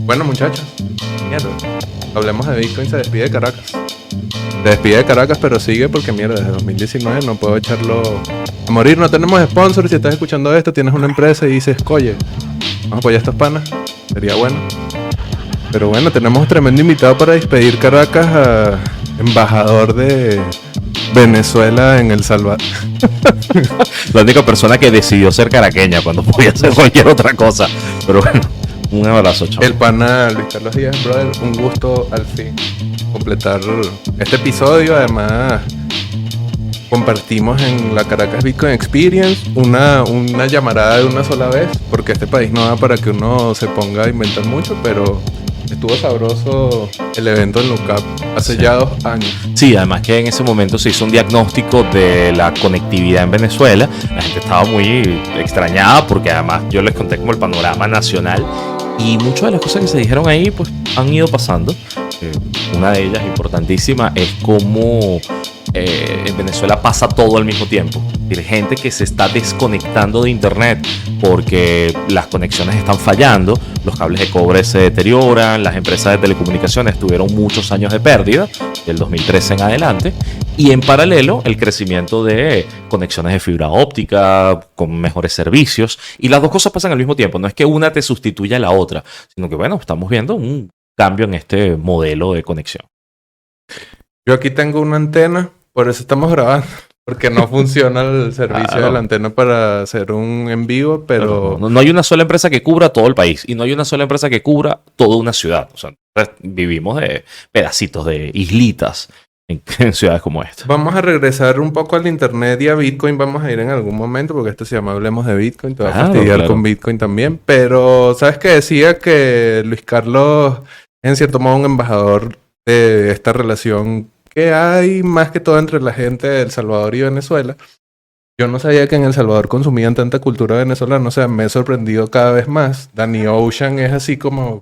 Bueno, muchachos, mierda. Hablemos de Bitcoin, se despide de Caracas. Se despide de Caracas, pero sigue porque mierda, desde 2019 no puedo echarlo a morir. No tenemos sponsor. Si estás escuchando esto, tienes una empresa y dices, oye, vamos a apoyar a estos panas, sería bueno. Pero bueno, tenemos un tremendo invitado para despedir Caracas, a embajador de Venezuela en El Salvador. La única persona que decidió ser caraqueña cuando podía hacer cualquier otra cosa. Pero bueno, un abrazo, chao. El pana Luis Carlos Díaz, brother, un gusto al fin completar este episodio. Además, compartimos en la Caracas Bitcoin Experience una llamarada de una sola vez, porque este país no da para que uno se ponga a inventar mucho, pero estuvo sabroso el evento en Lookup hace ya 2 años. Sí, además que en ese momento se hizo un diagnóstico de la conectividad en Venezuela. La gente estaba muy extrañada porque además yo les conté como el panorama nacional y muchas de las cosas que se dijeron ahí pues han ido pasando. Una de ellas importantísima es cómo en Venezuela pasa todo al mismo tiempo. Hay gente que se está desconectando de internet porque las conexiones están fallando, los cables de cobre se deterioran, las empresas de telecomunicaciones tuvieron muchos años de pérdida, del 2013 en adelante, y en paralelo el crecimiento de conexiones de fibra óptica con mejores servicios, y las dos cosas pasan al mismo tiempo. No es que una te sustituya a la otra, sino que bueno, estamos viendo un cambio en este modelo de conexión. Yo aquí tengo una antena, por eso estamos grabando, porque no funciona el servicio de la antena para hacer un en vivo, pero... No hay una sola empresa que cubra todo el país y no hay una sola empresa que cubra toda una ciudad. O sea, vivimos de pedacitos, de islitas en ciudades como esta. Vamos a regresar un poco al internet y a Bitcoin. Vamos a ir en algún momento, porque esto se llama Hablemos de Bitcoin. Te va a fastidiar con Bitcoin también. Pero, ¿sabes qué? Decía que Luis Carlos es en cierto modo un embajador de esta relación que hay más que todo entre la gente de El Salvador y Venezuela. Yo no sabía que en El Salvador consumían tanta cultura venezolana. O sea, me he sorprendido cada vez más. Danny Ocean es así como...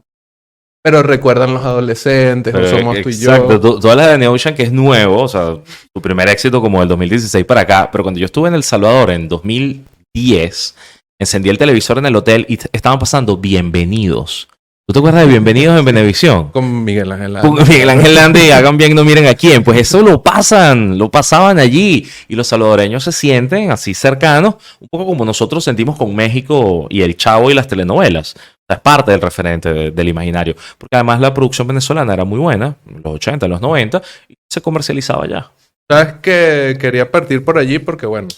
Pero recuerdan los adolescentes, pero, o somos tú y yo. Exacto, toda la de Danny Ocean que es nuevo, o sea, su primer éxito como del 2016 para acá. Pero cuando yo estuve en El Salvador en 2010, encendí el televisor en el hotel y estaban pasando Bienvenidos. ¿Tú te acuerdas de Bienvenidos en Venevisión? Con Miguel Ángel Lande. Con Miguel Ángel Lande y Hagan Bien No Miren a Quién. Pues eso lo pasaban allí. Y los salvadoreños se sienten así cercanos, un poco como nosotros sentimos con México y El Chavo y las telenovelas. O sea, es parte del referente del imaginario. Porque además la producción venezolana era muy buena, en los 80, en los 90, y se comercializaba allá. ¿Sabes qué? Quería partir por allí porque, bueno,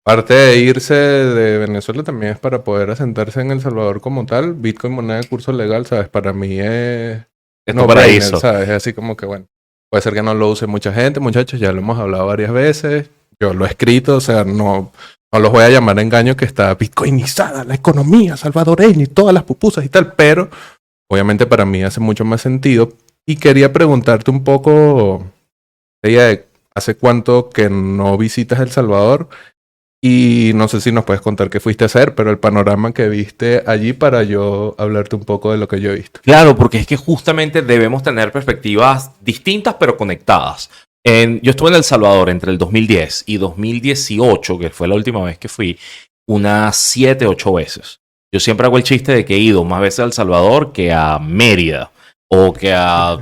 parte de irse de Venezuela también es para poder asentarse en El Salvador como tal. Bitcoin, moneda de curso legal, ¿sabes? Para mí es no paraíso, ¿sabes? Es así como que, bueno, puede ser que no lo use mucha gente, muchachos, ya lo hemos hablado varias veces. Yo lo he escrito, o sea, no los voy a llamar engaño que está bitcoinizada la economía salvadoreña y todas las pupusas y tal, pero obviamente para mí hace mucho más sentido. Y quería preguntarte un poco, ¿hace cuánto que no visitas El Salvador? Y no sé si nos puedes contar qué fuiste a hacer, pero el panorama que viste allí para yo hablarte un poco de lo que yo he visto. Claro, porque es que justamente debemos tener perspectivas distintas pero conectadas. Yo estuve en El Salvador entre el 2010 y 2018, que fue la última vez que fui, unas 7, 8 veces. Yo siempre hago el chiste de que he ido más veces a El Salvador que a Mérida o que a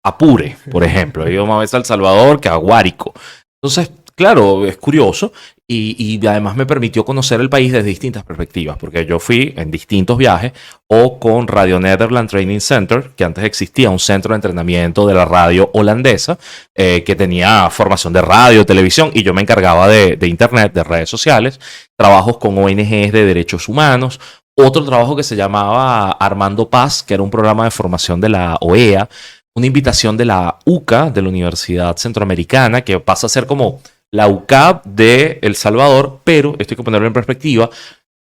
Apure, por ejemplo. He ido más veces a El Salvador que a Guárico. Entonces, claro, es curioso y además me permitió conocer el país desde distintas perspectivas, porque yo fui en distintos viajes o con Radio Nederland Training Center, que antes existía un centro de entrenamiento de la radio holandesa que tenía formación de radio, televisión, y yo me encargaba de internet, de redes sociales, trabajos con ONGs de derechos humanos, otro trabajo que se llamaba Armando Paz, que era un programa de formación de la OEA, una invitación de la UCA, de la Universidad Centroamericana, que pasa a ser como la UCAP de El Salvador, pero esto hay que ponerlo en perspectiva.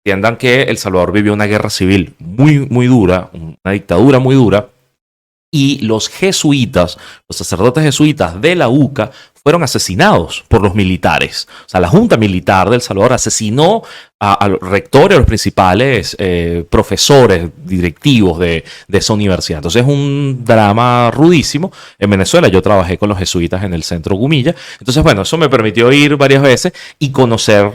Entiendan que El Salvador vivió una guerra civil muy, muy dura, una dictadura muy dura, y los jesuitas, los sacerdotes jesuitas de la UCA fueron asesinados por los militares. O sea, la Junta Militar de El Salvador asesinó a los rectores, a los principales profesores, directivos de esa universidad. Entonces es un drama rudísimo. En Venezuela yo trabajé con los jesuitas en el centro Gumilla. Entonces, bueno, eso me permitió ir varias veces y conocer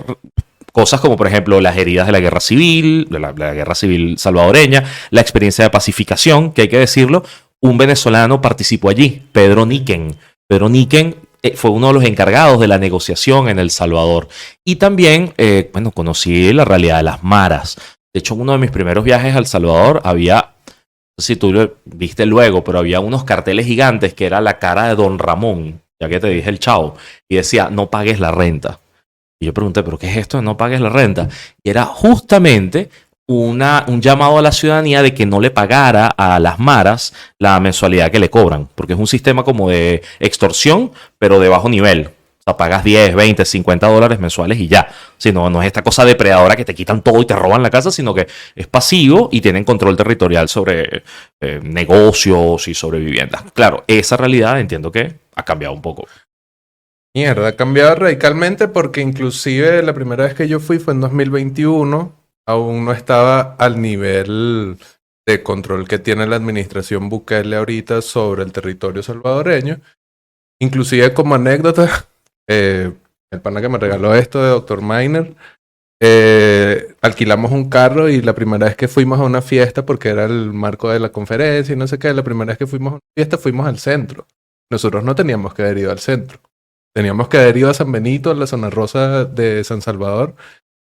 Cosas como, por ejemplo, las heridas de la guerra civil, de la guerra civil salvadoreña, la experiencia de pacificación, que hay que decirlo, un venezolano participó allí, Pedro Niquen. Pedro Niquen fue uno de los encargados de la negociación en El Salvador. Y también, bueno, conocí la realidad de las maras. De hecho, en uno de mis primeros viajes a El Salvador había, no sé si tú lo viste luego, pero había unos carteles gigantes que era la cara de Don Ramón, ya que te dije el chavo, y decía, no pagues la renta. Y yo pregunté, ¿pero qué es esto de no pagues la renta? Y era justamente un llamado a la ciudadanía de que no le pagara a las maras la mensualidad que le cobran, porque es un sistema como de extorsión, pero de bajo nivel. O sea, pagas 10, 20, 50 dólares mensuales y ya. Si no, no es esta cosa depredadora que te quitan todo y te roban la casa, sino que es pasivo y tienen control territorial sobre negocios y sobre viviendas. Claro, esa realidad entiendo que ha cambiado un poco. Mierda, ha cambiado radicalmente porque inclusive la primera vez que yo fui fue en 2021. Aún no estaba al nivel de control que tiene la administración Bukele ahorita sobre el territorio salvadoreño. Inclusive como anécdota, el pana que me regaló esto de Dr. Miner, alquilamos un carro y la primera vez que fuimos a una fiesta, porque era el marco de la conferencia y no sé qué, la primera vez que fuimos a una fiesta fuimos al centro. Nosotros no teníamos que haber ido al centro. Teníamos que haber ido a San Benito, a la zona rosa de San Salvador,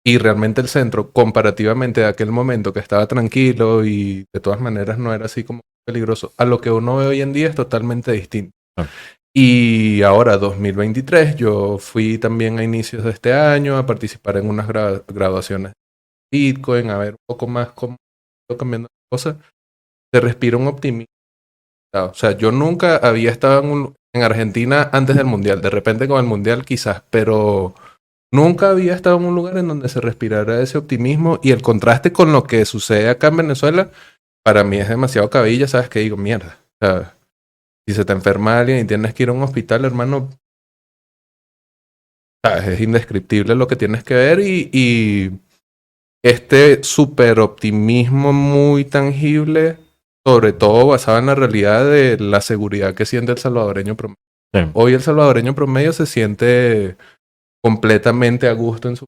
y realmente el centro, comparativamente de aquel momento que estaba tranquilo y de todas maneras no era así como peligroso, a lo que uno ve hoy en día es totalmente distinto. Ah. Y ahora, 2023, yo fui también a inicios de este año a participar en unas graduaciones de Bitcoin, a ver un poco más cómo está cambiando las cosas. Se respira un optimismo. O sea, yo nunca había estado en Argentina antes del Mundial. De repente con el Mundial quizás, pero nunca había estado en un lugar en donde se respirara ese optimismo, y el contraste con lo que sucede acá en Venezuela, para mí es demasiado cabilla, ¿sabes? Que digo, mierda. O sea, si se te enferma alguien y tienes que ir a un hospital, hermano, ¿sabes? Es indescriptible lo que tienes que ver, y este súper optimismo muy tangible, sobre todo basado en la realidad de la seguridad que siente el salvadoreño promedio. Sí. Hoy el salvadoreño promedio se siente completamente a gusto en su...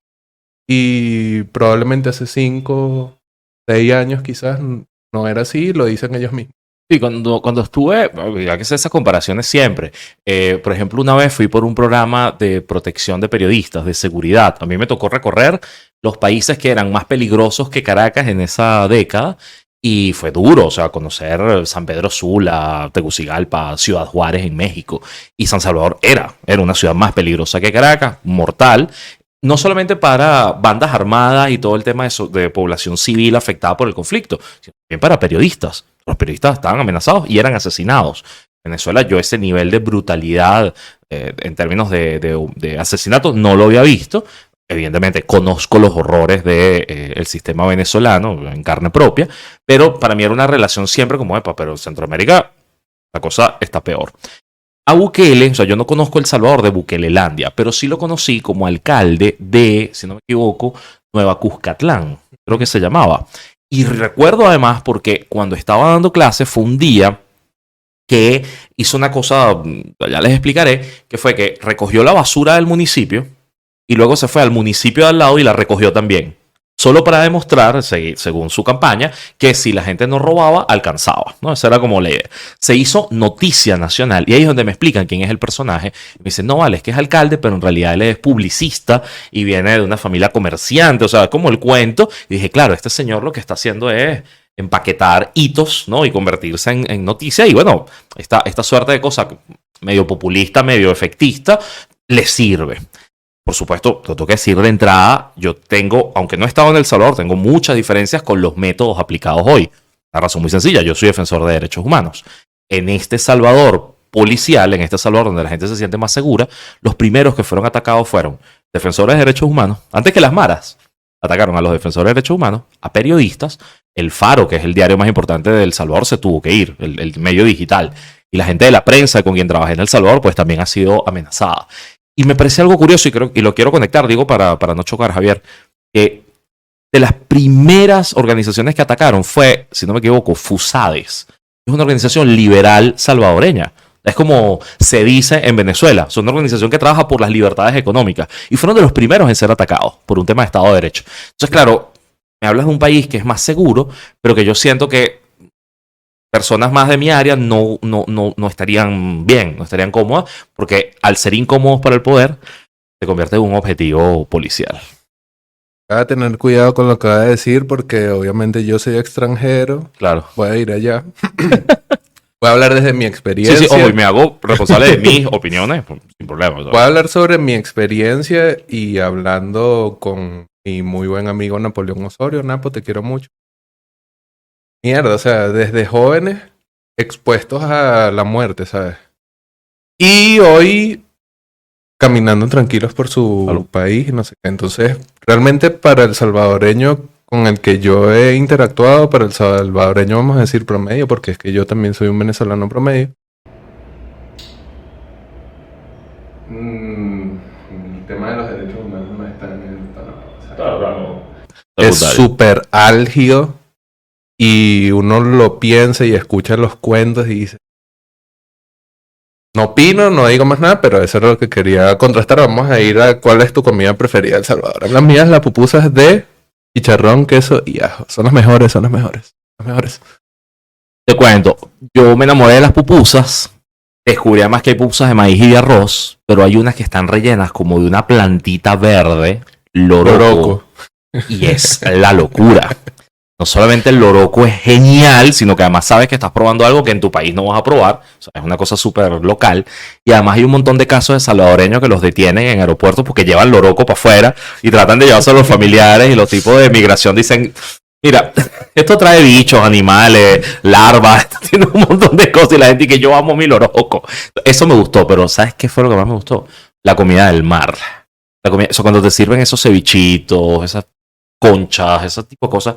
Y probablemente hace 5, 6 años quizás no era así, lo dicen ellos mismos. Sí, cuando estuve, ya que sé esas comparaciones siempre, por ejemplo, una vez fui por un programa de protección de periodistas, de seguridad. A mí me tocó recorrer los países que eran más peligrosos que Caracas en esa década, y fue duro, o sea, conocer San Pedro Sula, Tegucigalpa, Ciudad Juárez en México, y San Salvador era una ciudad más peligrosa que Caracas, mortal. No solamente para bandas armadas y todo el tema de población civil afectada por el conflicto, sino también para periodistas. Los periodistas estaban amenazados y eran asesinados. En Venezuela yo ese nivel de brutalidad en términos de asesinatos no lo había visto. Evidentemente conozco los horrores del sistema venezolano en carne propia, pero para mí era una relación siempre como, pero en Centroamérica la cosa está peor. A Bukele, o sea, yo no conozco El Salvador de Bukelelandia, pero sí lo conocí como alcalde de, si no me equivoco, Nueva Cuscatlán, creo que se llamaba. Y recuerdo además porque cuando estaba dando clases fue un día que hizo una cosa, ya les explicaré, que fue que recogió la basura del municipio y luego se fue al municipio de al lado y la recogió también. Solo para demostrar, según su campaña, que si la gente no robaba, alcanzaba, ¿no? Esa era como la idea. Se hizo noticia nacional y ahí es donde me explican quién es el personaje. Me dicen, no, vale, es que es alcalde, pero en realidad él es publicista y viene de una familia comerciante, o sea, como el cuento. Y dije, claro, este señor lo que está haciendo es empaquetar hitos, ¿no? Y convertirse en noticia. Y bueno, esta suerte de cosa medio populista, medio efectista, le sirve. Por supuesto, lo tengo que decir de entrada, yo tengo, aunque no he estado en El Salvador, tengo muchas diferencias con los métodos aplicados hoy. La razón muy sencilla, yo soy defensor de derechos humanos. En este Salvador policial, en este Salvador donde la gente se siente más segura, los primeros que fueron atacados fueron defensores de derechos humanos, antes que las maras. Atacaron a los defensores de derechos humanos, a periodistas. El Faro, que es el diario más importante de El Salvador, se tuvo que ir, el medio digital. Y la gente de la prensa con quien trabajé en El Salvador, pues también ha sido amenazada. Y me parece algo curioso y lo quiero conectar, digo, para no chocar, Javier, que de las primeras organizaciones que atacaron fue, si no me equivoco, FUSADES. Es una organización liberal salvadoreña, Es como se dice en Venezuela. Son una organización que trabaja por las libertades económicas. Y fueron de los primeros en ser atacados por un tema de Estado de Derecho. Entonces, claro, me hablas de un país que es más seguro, pero que yo siento que personas más de mi área no estarían bien, no estarían cómodas, porque al ser incómodos para el poder, se convierte en un objetivo policial. Voy a tener cuidado con lo que va a decir porque obviamente yo soy extranjero. Claro. Voy a ir allá. Voy a hablar desde mi experiencia. Sí, y me hago responsable de mis opiniones, sin problema. ¿Sabes? Voy a hablar sobre mi experiencia y hablando con mi muy buen amigo Napoleón Osorio. Napo, te quiero mucho. Mierda, o sea, desde jóvenes expuestos a la muerte, ¿sabes? Y hoy caminando tranquilos por su país, no sé qué. Entonces, realmente para el salvadoreño con el que yo he interactuado, para el salvadoreño vamos a decir promedio, porque es que yo también soy un venezolano promedio. El tema de los derechos humanos no está en el panorama. Es súper álgido y uno lo piensa y escucha los cuentos y dice, no opino, no digo más nada, pero eso es lo que quería contrastar. Vamos a ir a cuál es tu comida preferida de El Salvador. Las mías, las pupusas de chicharrón, queso y ajo. Son las mejores, son las mejores. Las mejores. Te cuento, yo me enamoré de las pupusas. Descubrí además que hay pupusas de maíz y de arroz, pero hay unas que están rellenas como de una plantita verde, loroco. Y es la locura. No solamente el loroco es genial, sino que además sabes que estás probando algo que en tu país no vas a probar. O sea, es una cosa súper local. Y además hay un montón de casos de salvadoreños que los detienen en aeropuertos porque llevan loroco para afuera y tratan de llevarse a los familiares y los tipos de migración dicen, mira, esto trae bichos, animales, larvas, esto tiene un montón de cosas y la gente dice que yo amo mi loroco. Eso me gustó, pero ¿sabes qué fue lo que más me gustó? La comida del mar. La comida, eso cuando te sirven esos cevichitos, esas conchas, ese tipo de cosas.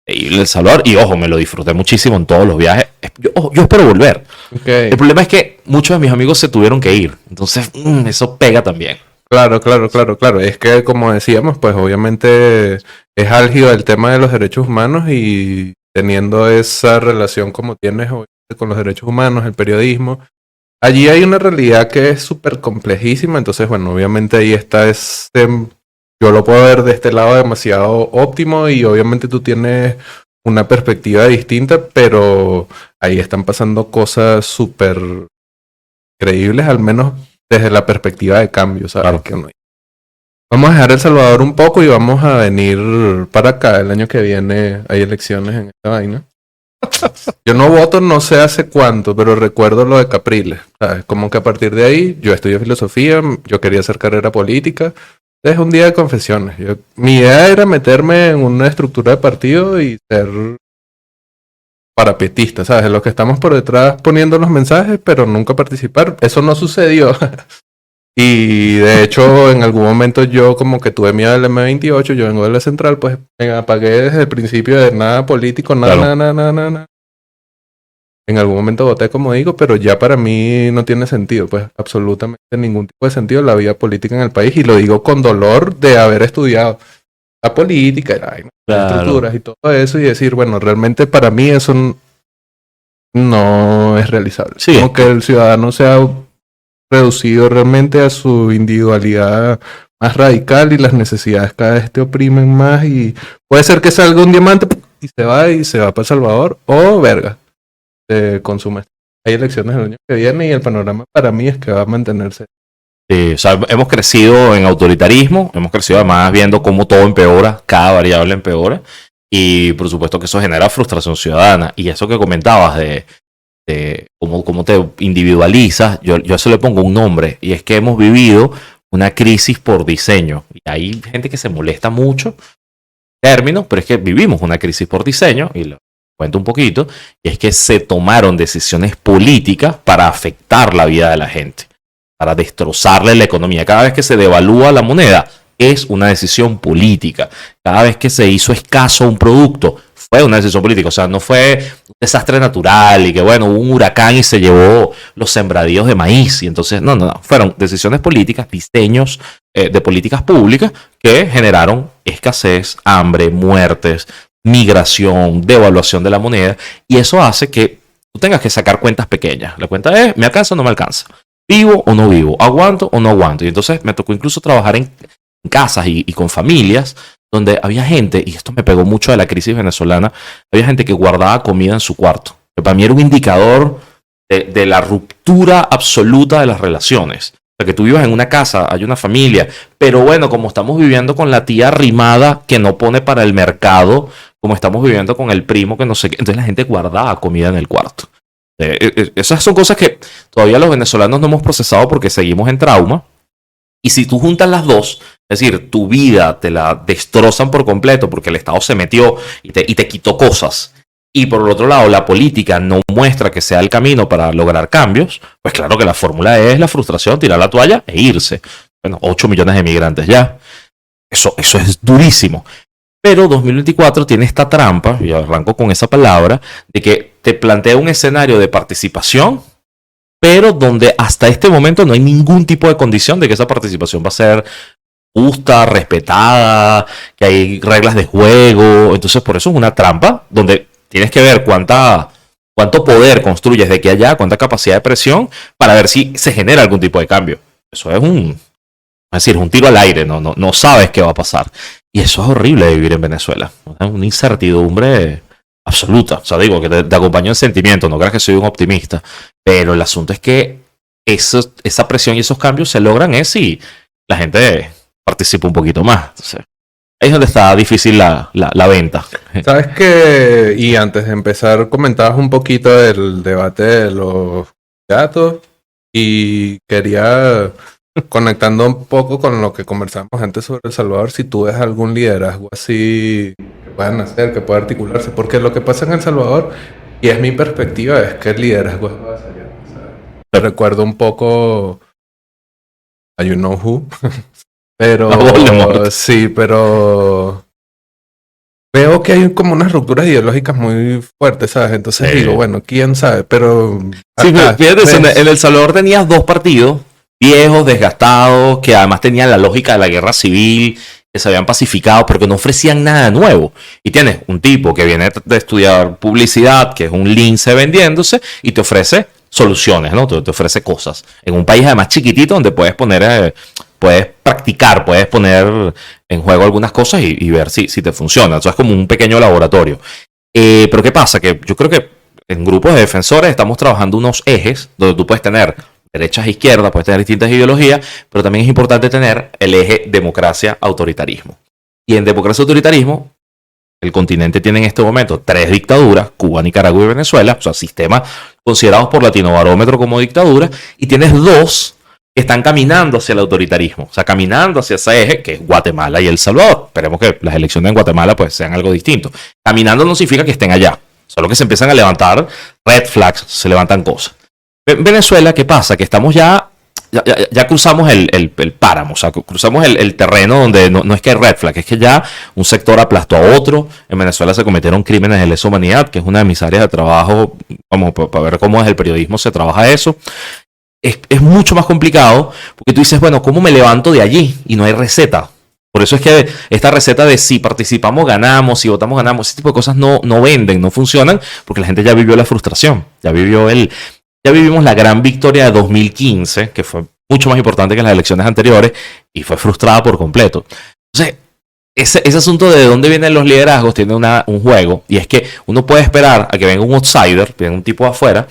Y El Salvador, y ojo, me lo disfruté muchísimo en todos los viajes. Yo espero volver. Okay. El problema es que muchos de mis amigos se tuvieron que ir. Entonces, eso pega también. Claro. Es que, como decíamos, pues obviamente es álgido el tema de los derechos humanos y teniendo esa relación como tienes con los derechos humanos, el periodismo, allí hay una realidad que es súper complejísima. Entonces, bueno, obviamente ahí está yo lo puedo ver de este lado demasiado óptimo y obviamente tú tienes una perspectiva distinta, pero ahí están pasando cosas súper creíbles, al menos desde la perspectiva de cambio, ¿sabes? Claro. Vamos a dejar El Salvador un poco y vamos a venir para acá. El año que viene hay elecciones en esta vaina. Yo no voto no sé hace cuánto, pero recuerdo lo de Capriles, ¿sabes? Como que a partir de ahí yo estudié filosofía, yo quería hacer carrera política. Es un día de confesiones. Mi idea era meterme en una estructura de partido y ser parapetista, ¿sabes? Los que estamos por detrás poniendo los mensajes, pero nunca participar. Eso no sucedió. Y de hecho, en algún momento yo como que tuve miedo del M28, yo vengo de la central, pues me apagué desde el principio de nada político, nada. En algún momento voté, como digo, pero ya para mí no tiene sentido, pues absolutamente ningún tipo de sentido la vida política en el país, y lo digo con dolor de haber estudiado la política, las estructuras y todo eso, y decir, bueno, realmente para mí eso no es realizable. Sí. Como que el ciudadano sea reducido realmente a su individualidad más radical y las necesidades cada vez te oprimen más, y puede ser que salga un diamante y se va para El Salvador, o verga. Consume. Hay elecciones el año que viene y el panorama para mí es que va a mantenerse. Sí, o sea, hemos crecido en autoritarismo, hemos crecido además viendo cómo todo empeora, cada variable empeora, y por supuesto que eso genera frustración ciudadana. Y eso que comentabas de cómo te individualizas, yo a eso le pongo un nombre, y es que hemos vivido una crisis por diseño. Y hay gente que se molesta mucho, términos, pero es que vivimos una crisis por diseño, y cuento un poquito, y es que se tomaron decisiones políticas para afectar la vida de la gente, para destrozarle la economía. Cada vez que se devalúa la moneda es una decisión política. Cada vez que se hizo escaso un producto fue una decisión política. O sea, no fue un desastre natural y que bueno, hubo un huracán y se llevó los sembradíos de maíz. Y entonces, no. Fueron decisiones políticas, diseños de políticas públicas que generaron escasez, hambre, muertes, migración, devaluación de la moneda, y eso hace que tú tengas que sacar cuentas pequeñas. La cuenta es, ¿me alcanza o no me alcanza? ¿Vivo o no vivo? ¿Aguanto o no aguanto? Y entonces me tocó incluso trabajar en casas y con familias donde había gente, y esto me pegó mucho de la crisis venezolana, había gente que guardaba comida en su cuarto. Que para mí era un indicador de la ruptura absoluta de las relaciones. O sea, que tú vivas en una casa, hay una familia, pero bueno, como estamos viviendo con la tía arrimada que no pone para el mercado, como estamos viviendo con el primo que no sé qué, entonces la gente guardaba comida en el cuarto. Esas son cosas que todavía los venezolanos no hemos procesado porque seguimos en trauma. Y si tú juntas las dos, es decir, tu vida te la destrozan por completo porque el Estado se metió y te quitó cosas. Y por el otro lado, la política no muestra que sea el camino para lograr cambios, pues claro que la fórmula es la frustración, tirar la toalla e irse. Bueno, 8 millones de migrantes ya. Eso es durísimo. Pero 2024 tiene esta trampa, y arranco con esa palabra, de que te plantea un escenario de participación, pero donde hasta este momento no hay ningún tipo de condición de que esa participación va a ser justa, respetada, que hay reglas de juego. Entonces, por eso es una trampa donde tienes que ver cuánto poder construyes de aquí a allá, cuánta capacidad de presión, para ver si se genera algún tipo de cambio. Eso es un tiro al aire, no sabes qué va a pasar. Y eso es horrible de vivir en Venezuela. Es una incertidumbre absoluta. O sea, digo que te acompaño en sentimiento, no creas que soy un optimista. Pero el asunto es que esa presión y esos cambios se logran si la gente participa un poquito más. Entonces, ahí es donde está difícil la venta. Sabes que, y antes de empezar, comentabas un poquito del debate de los gatos y quería, conectando un poco con lo que conversamos antes sobre El Salvador, si tú ves algún liderazgo así que puedan hacer, que pueda articularse, porque lo que pasa en El Salvador, y es mi perspectiva, es que el liderazgo es avasallante. Te recuerdo un poco a You Know Who, pero sí, pero veo que hay como unas rupturas ideológicas muy fuertes, ¿sabes? Entonces digo, bueno, quién sabe, pero sí, fíjate, en El Salvador tenías dos partidos viejos, desgastados, que además tenían la lógica de la guerra civil, que se habían pacificado, pero que no ofrecían nada nuevo. Y tienes un tipo que viene de estudiar publicidad, que es un lince vendiéndose, y te ofrece soluciones, ¿no? Te ofrece cosas. En un país además chiquitito donde puedes poner, puedes practicar, puedes poner en juego algunas cosas y ver si te funciona. Eso es como un pequeño laboratorio. Pero ¿qué pasa? Que yo creo que en grupos de defensores estamos trabajando unos ejes donde tú puedes tener derechas e izquierdas, puedes tener distintas ideologías, pero también es importante tener el eje democracia-autoritarismo. Y en democracia-autoritarismo, el continente tiene en este momento 3 dictaduras, Cuba, Nicaragua y Venezuela, o sea, sistemas considerados por Latinobarómetro como dictaduras, y tienes 2 que están caminando hacia el autoritarismo, o sea, caminando hacia ese eje, que es Guatemala y El Salvador. Esperemos que las elecciones en Guatemala pues sean algo distinto. Caminando no significa que estén allá, solo que se empiezan a levantar red flags, se levantan cosas. En Venezuela, ¿qué pasa? Que estamos ya cruzamos el páramo, o sea, cruzamos el terreno donde no es que hay red flag, es que ya un sector aplastó a otro. En Venezuela se cometieron crímenes de lesa humanidad, que es una de mis áreas de trabajo, vamos, para ver cómo desde el periodismo se trabaja eso. Es mucho más complicado, porque tú dices, bueno, ¿cómo me levanto de allí? Y no hay receta. Por eso es que esta receta de si participamos ganamos, si votamos ganamos, ese tipo de cosas no venden, no funcionan, porque la gente ya vivió la frustración, ya vivimos la gran victoria de 2015, que fue mucho más importante que las elecciones anteriores, y fue frustrada por completo. Entonces, ese asunto de dónde vienen los liderazgos tiene un juego, y es que uno puede esperar a que venga un outsider, venga un tipo de afuera,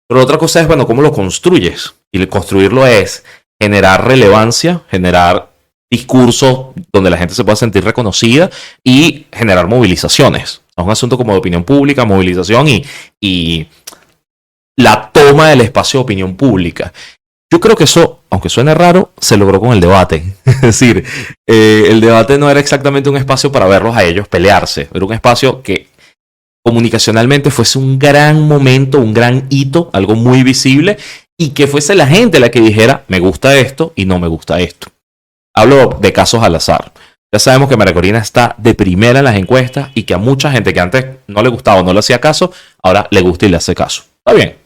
pero otra cosa es, bueno, cómo lo construyes. Y construirlo es generar relevancia, generar discursos donde la gente se pueda sentir reconocida y generar movilizaciones. Es un asunto como de opinión pública, movilización y la toma del espacio de opinión pública. Yo creo que eso, aunque suene raro, se logró con el debate. Es decir, el debate no era exactamente un espacio para verlos a ellos pelearse. Era un espacio que comunicacionalmente fuese un gran momento, un gran hito, algo muy visible, y que fuese la gente la que dijera, me gusta esto y no me gusta esto. Hablo de casos al azar. Ya sabemos que María Corina está de primera en las encuestas y que a mucha gente que antes no le gustaba o no le hacía caso, ahora le gusta y le hace caso. Está bien.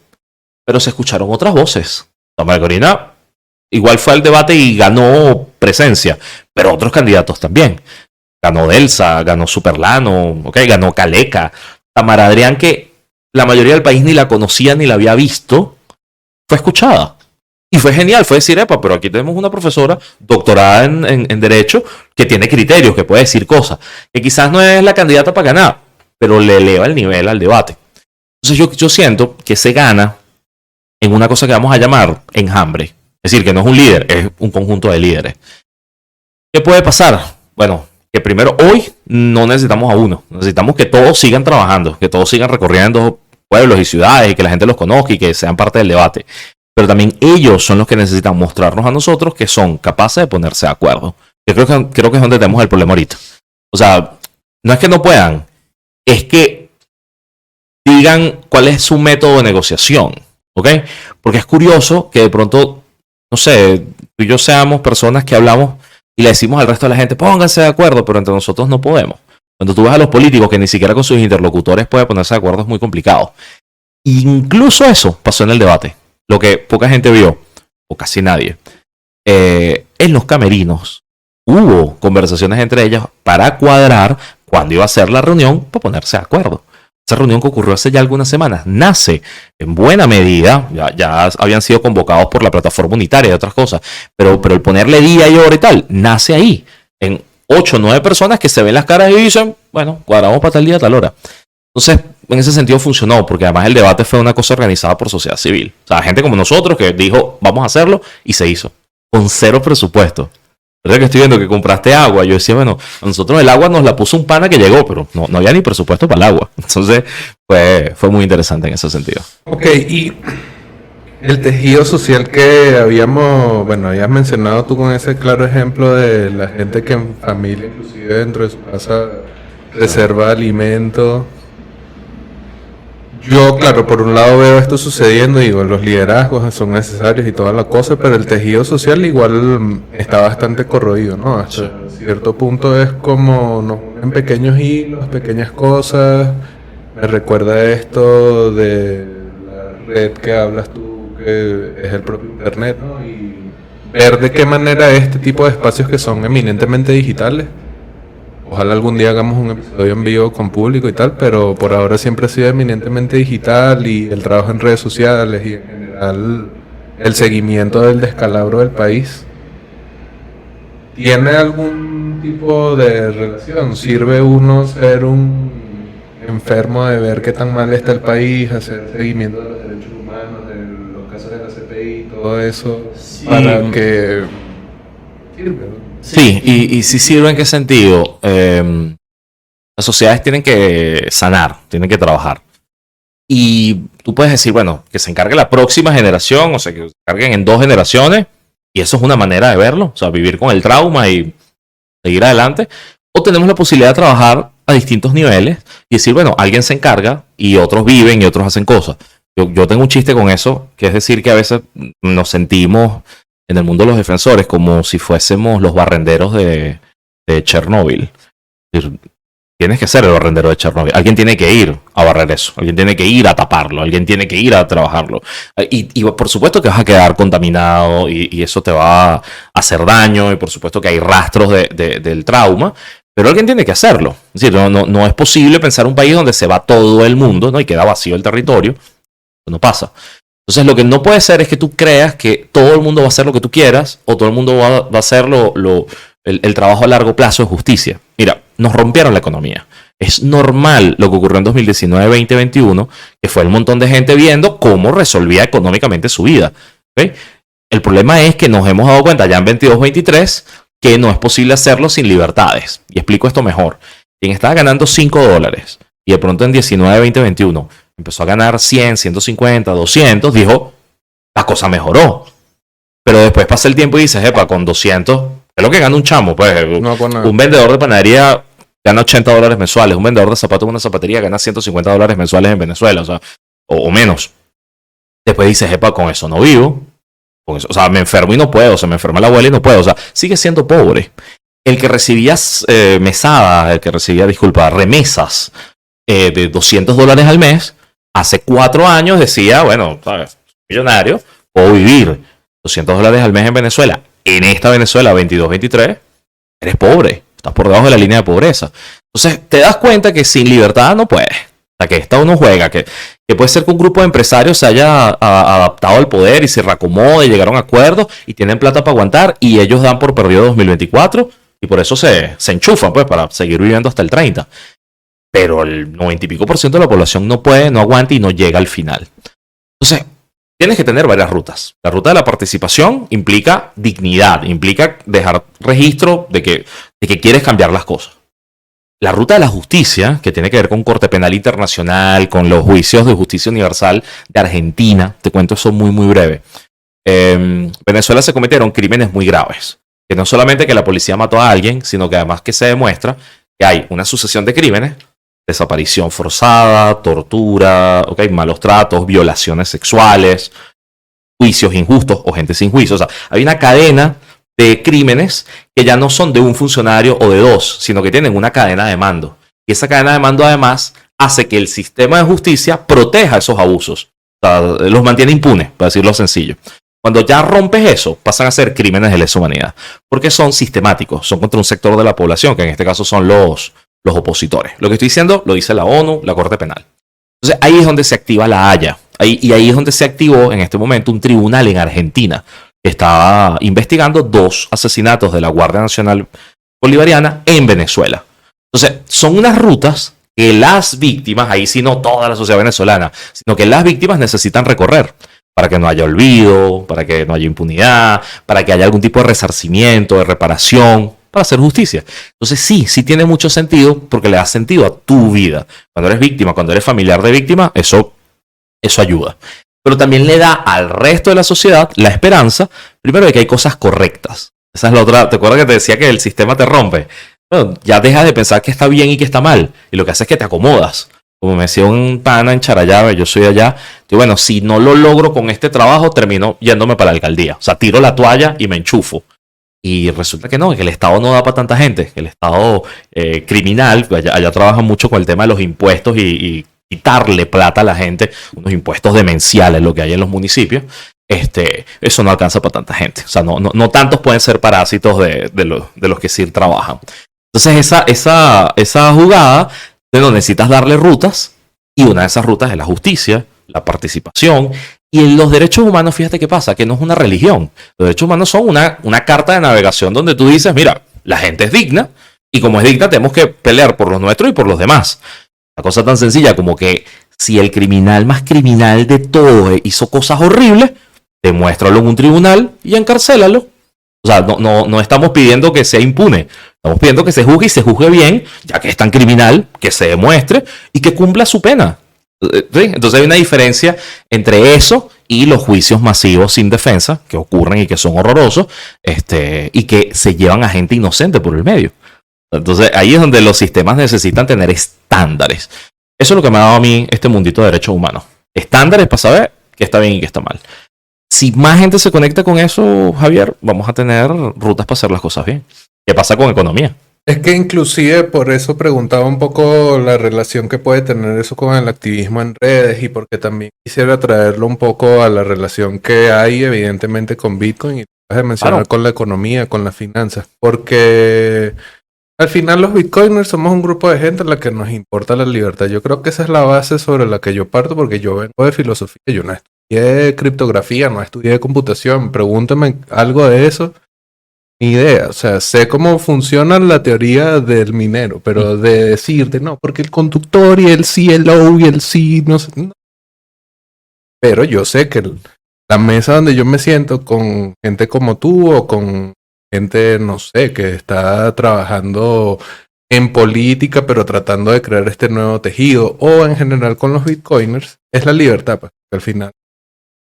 Pero se escucharon otras voces. María Corina igual fue al debate y ganó presencia, pero otros candidatos también. Ganó Delsa, ganó Superlano, ganó Caleca, Tamara Adrián, que la mayoría del país ni la conocía ni la había visto, fue escuchada. Y fue genial, fue decir, epa, pero aquí tenemos una profesora doctorada en Derecho que tiene criterios, que puede decir cosas, que quizás no es la candidata para ganar, pero le eleva el nivel al debate. Entonces yo siento que se gana en una cosa que vamos a llamar enjambre. Es decir, que no es un líder, es un conjunto de líderes. ¿Qué puede pasar? Bueno, que primero hoy no necesitamos a uno. Necesitamos que todos sigan trabajando, que todos sigan recorriendo pueblos y ciudades y que la gente los conozca y que sean parte del debate. Pero también ellos son los que necesitan mostrarnos a nosotros que son capaces de ponerse de acuerdo. Yo creo que es donde tenemos el problema ahorita. O sea, no es que no puedan, es que digan cuál es su método de negociación, ¿ok? Porque es curioso que de pronto, no sé, tú y yo seamos personas que hablamos y le decimos al resto de la gente, pónganse de acuerdo, pero entre nosotros no podemos. Cuando tú ves a los políticos que ni siquiera con sus interlocutores pueden ponerse de acuerdo, es muy complicado. Incluso eso pasó en el debate. Lo que poca gente vio, o casi nadie, en los camerinos hubo conversaciones entre ellas para cuadrar cuándo iba a ser la reunión para ponerse de acuerdo. Esa reunión que ocurrió hace ya algunas semanas nace en buena medida, ya habían sido convocados por la plataforma unitaria y otras cosas, pero el ponerle día y hora y tal, nace ahí, en 8 o 9 personas que se ven las caras y dicen, bueno, cuadramos para tal día, tal hora. Entonces, en ese sentido funcionó, porque además el debate fue una cosa organizada por sociedad civil. O sea, gente como nosotros que dijo, vamos a hacerlo, y se hizo. Con 0 presupuesto. ¿Verdad que estoy viendo que compraste agua? Yo decía, bueno, a nosotros el agua nos la puso un pana que llegó, pero no había ni presupuesto para el agua. Entonces, fue muy interesante en ese sentido. Ok, y el tejido social que habías mencionado tú con ese claro ejemplo de la gente que en familia, inclusive dentro de su casa, reserva alimentos. Yo, claro, por un lado veo esto sucediendo y digo, los liderazgos son necesarios y toda la cosa, pero el tejido social igual está bastante corroído, ¿no? Hasta cierto punto es como nos unen pequeños hilos, pequeñas cosas. Me recuerda esto de la red que hablas tú, que es el propio Internet, ¿no? Y ver de qué manera este tipo de espacios que son eminentemente digitales. Ojalá algún día hagamos un episodio en vivo con público y tal, pero por ahora siempre ha sido eminentemente digital y el trabajo en redes sociales y en general el seguimiento del descalabro del país. ¿Tiene algún tipo de relación? ¿Sirve uno ser un enfermo de ver qué tan mal está el país, hacer seguimiento de los derechos humanos, de los casos de la CPI, todo eso, sí, para que sirve, ¿no? Sí, y si sirve en qué sentido. Las sociedades tienen que sanar, tienen que trabajar. Y tú puedes decir, bueno, que se encargue la próxima generación, o sea, que se encarguen en 2 generaciones, y eso es una manera de verlo, o sea, vivir con el trauma y seguir adelante. O tenemos la posibilidad de trabajar a distintos niveles y decir, bueno, alguien se encarga y otros viven y otros hacen cosas. Yo tengo un chiste con eso, que es decir que a veces nos sentimos en el mundo de los defensores como si fuésemos los barrenderos de Chernóbil. Es decir, tienes que ser el barrendero de Chernóbil. Alguien tiene que ir a barrer eso. Alguien tiene que ir a taparlo. Alguien tiene que ir a trabajarlo. Y por supuesto que vas a quedar contaminado y eso te va a hacer daño. Y por supuesto que hay rastros del trauma. Pero alguien tiene que hacerlo. Es decir, no es posible pensar un país donde se va todo el mundo, ¿no? Y queda vacío el territorio. Eso no pasa. Entonces lo que no puede ser es que tú creas que todo el mundo va a hacer lo que tú quieras o todo el mundo va a hacer el trabajo a largo plazo de justicia. Mira, nos rompieron la economía. Es normal lo que ocurrió en 2019, 2021, que fue un montón de gente viendo cómo resolvía económicamente su vida. ¿Okay? El problema es que nos hemos dado cuenta ya en 22, 23 que no es posible hacerlo sin libertades. Y explico esto mejor. Quien estaba ganando $5 y de pronto en 19, 20, 21 empezó a ganar 100, 150, 200, dijo, la cosa mejoró. Pero después pasa el tiempo y dices, epa, con 200, es lo que gana un chamo. Pues, un vendedor de panadería gana $80 mensuales, un vendedor de zapatos en una zapatería gana $150 mensuales en Venezuela, o sea, o menos. Después dices, epa, con eso no vivo. Con eso, o sea, me enfermo y no puedo, se me enferma la abuela y no puedo, o sea, sigue siendo pobre. El que recibía remesas de $200 al mes, hace 4 años decía, bueno, ¿sabes? Millonario, puedo vivir $200 al mes en Venezuela. En esta Venezuela 22-23, eres pobre, estás por debajo de la línea de pobreza. Entonces, te das cuenta que sin libertad no puedes. O sea, que esta uno juega, que que puede ser que un grupo de empresarios se haya adaptado al poder y se reacomode, llegaron a acuerdos y tienen plata para aguantar y ellos dan por perdido 2024 y por eso se enchufan pues para seguir viviendo hasta el 30. Pero el 90 y pico % de la población no puede, no aguanta y no llega al final. Entonces, tienes que tener varias rutas. La ruta de la participación implica dignidad, implica dejar registro de que quieres cambiar las cosas. La ruta de la justicia, que tiene que ver con Corte Penal Internacional, con los juicios de justicia universal de Argentina, te cuento eso muy, muy breve. En Venezuela se cometieron crímenes muy graves, que no solamente que la policía mató a alguien, sino que además que se demuestra que hay una sucesión de crímenes, desaparición forzada, tortura, malos tratos, violaciones sexuales, juicios injustos o gente sin juicio. O sea, hay una cadena de crímenes que ya no son de un funcionario o de dos, sino que tienen una cadena de mando. Y esa cadena de mando además hace que el sistema de justicia proteja esos abusos. O sea, los mantiene impunes, para decirlo sencillo. Cuando ya rompes eso, pasan a ser crímenes de lesa humanidad. Porque son sistemáticos, son contra un sector de la población, que en este caso son los opositores. Lo que estoy diciendo lo dice la ONU, la Corte Penal. Entonces ahí es donde se activa la Haya. Y ahí es donde se activó en este momento un tribunal en Argentina que estaba investigando 2 asesinatos de la Guardia Nacional Bolivariana en Venezuela. Entonces, son unas rutas que las víctimas, ahí sí no toda la sociedad venezolana, sino que las víctimas necesitan recorrer para que no haya olvido, para que no haya impunidad, para que haya algún tipo de resarcimiento, de reparación, para hacer justicia. Entonces sí tiene mucho sentido porque le da sentido a tu vida. Cuando eres víctima, cuando eres familiar de víctima, eso ayuda. Pero también le da al resto de la sociedad la esperanza, primero, de que hay cosas correctas. Esa es la otra. ¿Te acuerdas que te decía que el sistema te rompe? Bueno, ya dejas de pensar que está bien y que está mal. Y lo que hace es que te acomodas. Como me decía un pana en Charallave, yo soy allá. Y bueno, si no lo logro con este trabajo, termino yéndome para la alcaldía. O sea, tiro la toalla y me enchufo. Y resulta que no, que el Estado no da para tanta gente. Que el Estado criminal, allá trabajan mucho con el tema de los impuestos y quitarle plata a la gente, unos impuestos demenciales, lo que hay en los municipios, eso no alcanza para tanta gente. O sea, no tantos pueden ser parásitos de los que sí trabajan. Entonces, esa jugada, necesitas darle rutas, y una de esas rutas es la justicia, la participación, y en los derechos humanos, fíjate qué pasa, que no es una religión. Los derechos humanos son una carta de navegación donde tú dices, mira, la gente es digna, y como es digna, tenemos que pelear por los nuestros y por los demás. Una cosa tan sencilla como que si el criminal más criminal de todos hizo cosas horribles, demuéstralo en un tribunal y encarcélalo. O sea, no estamos pidiendo que sea impune. Estamos pidiendo que se juzgue y se juzgue bien, ya que es tan criminal, que se demuestre y que cumpla su pena. ¿Sí? Entonces hay una diferencia entre eso y los juicios masivos sin defensa que ocurren y que son horrorosos, y que se llevan a gente inocente por el medio. Entonces ahí es donde los sistemas necesitan tener estándares. Eso es lo que me ha dado a mí este mundito de derechos humanos. Estándares para saber qué está bien y qué está mal. Si más gente se conecta con eso, Javier, vamos a tener rutas para hacer las cosas bien. ¿Qué pasa con economía? Es que inclusive por eso preguntaba un poco la relación que puede tener eso con el activismo en redes, y porque también quisiera traerlo un poco a la relación que hay evidentemente con Bitcoin, y vas a mencionar con la economía, con las finanzas, porque al final los bitcoiners somos un grupo de gente a la que nos importa la libertad. Yo creo que esa es la base sobre la que yo parto, porque yo vengo de filosofía, yo no estudié criptografía, no estudié computación. Pregúntame algo de eso, ni idea. O sea, sé cómo funciona la teoría del minero, pero de decirte, no, porque el conductor y el sí, el O y el sí, no sé. No. Pero yo sé que la mesa donde yo me siento con gente como tú o con gente, no sé, que está trabajando en política, pero tratando de crear este nuevo tejido, o en general con los bitcoiners, es la libertad, pues, al final.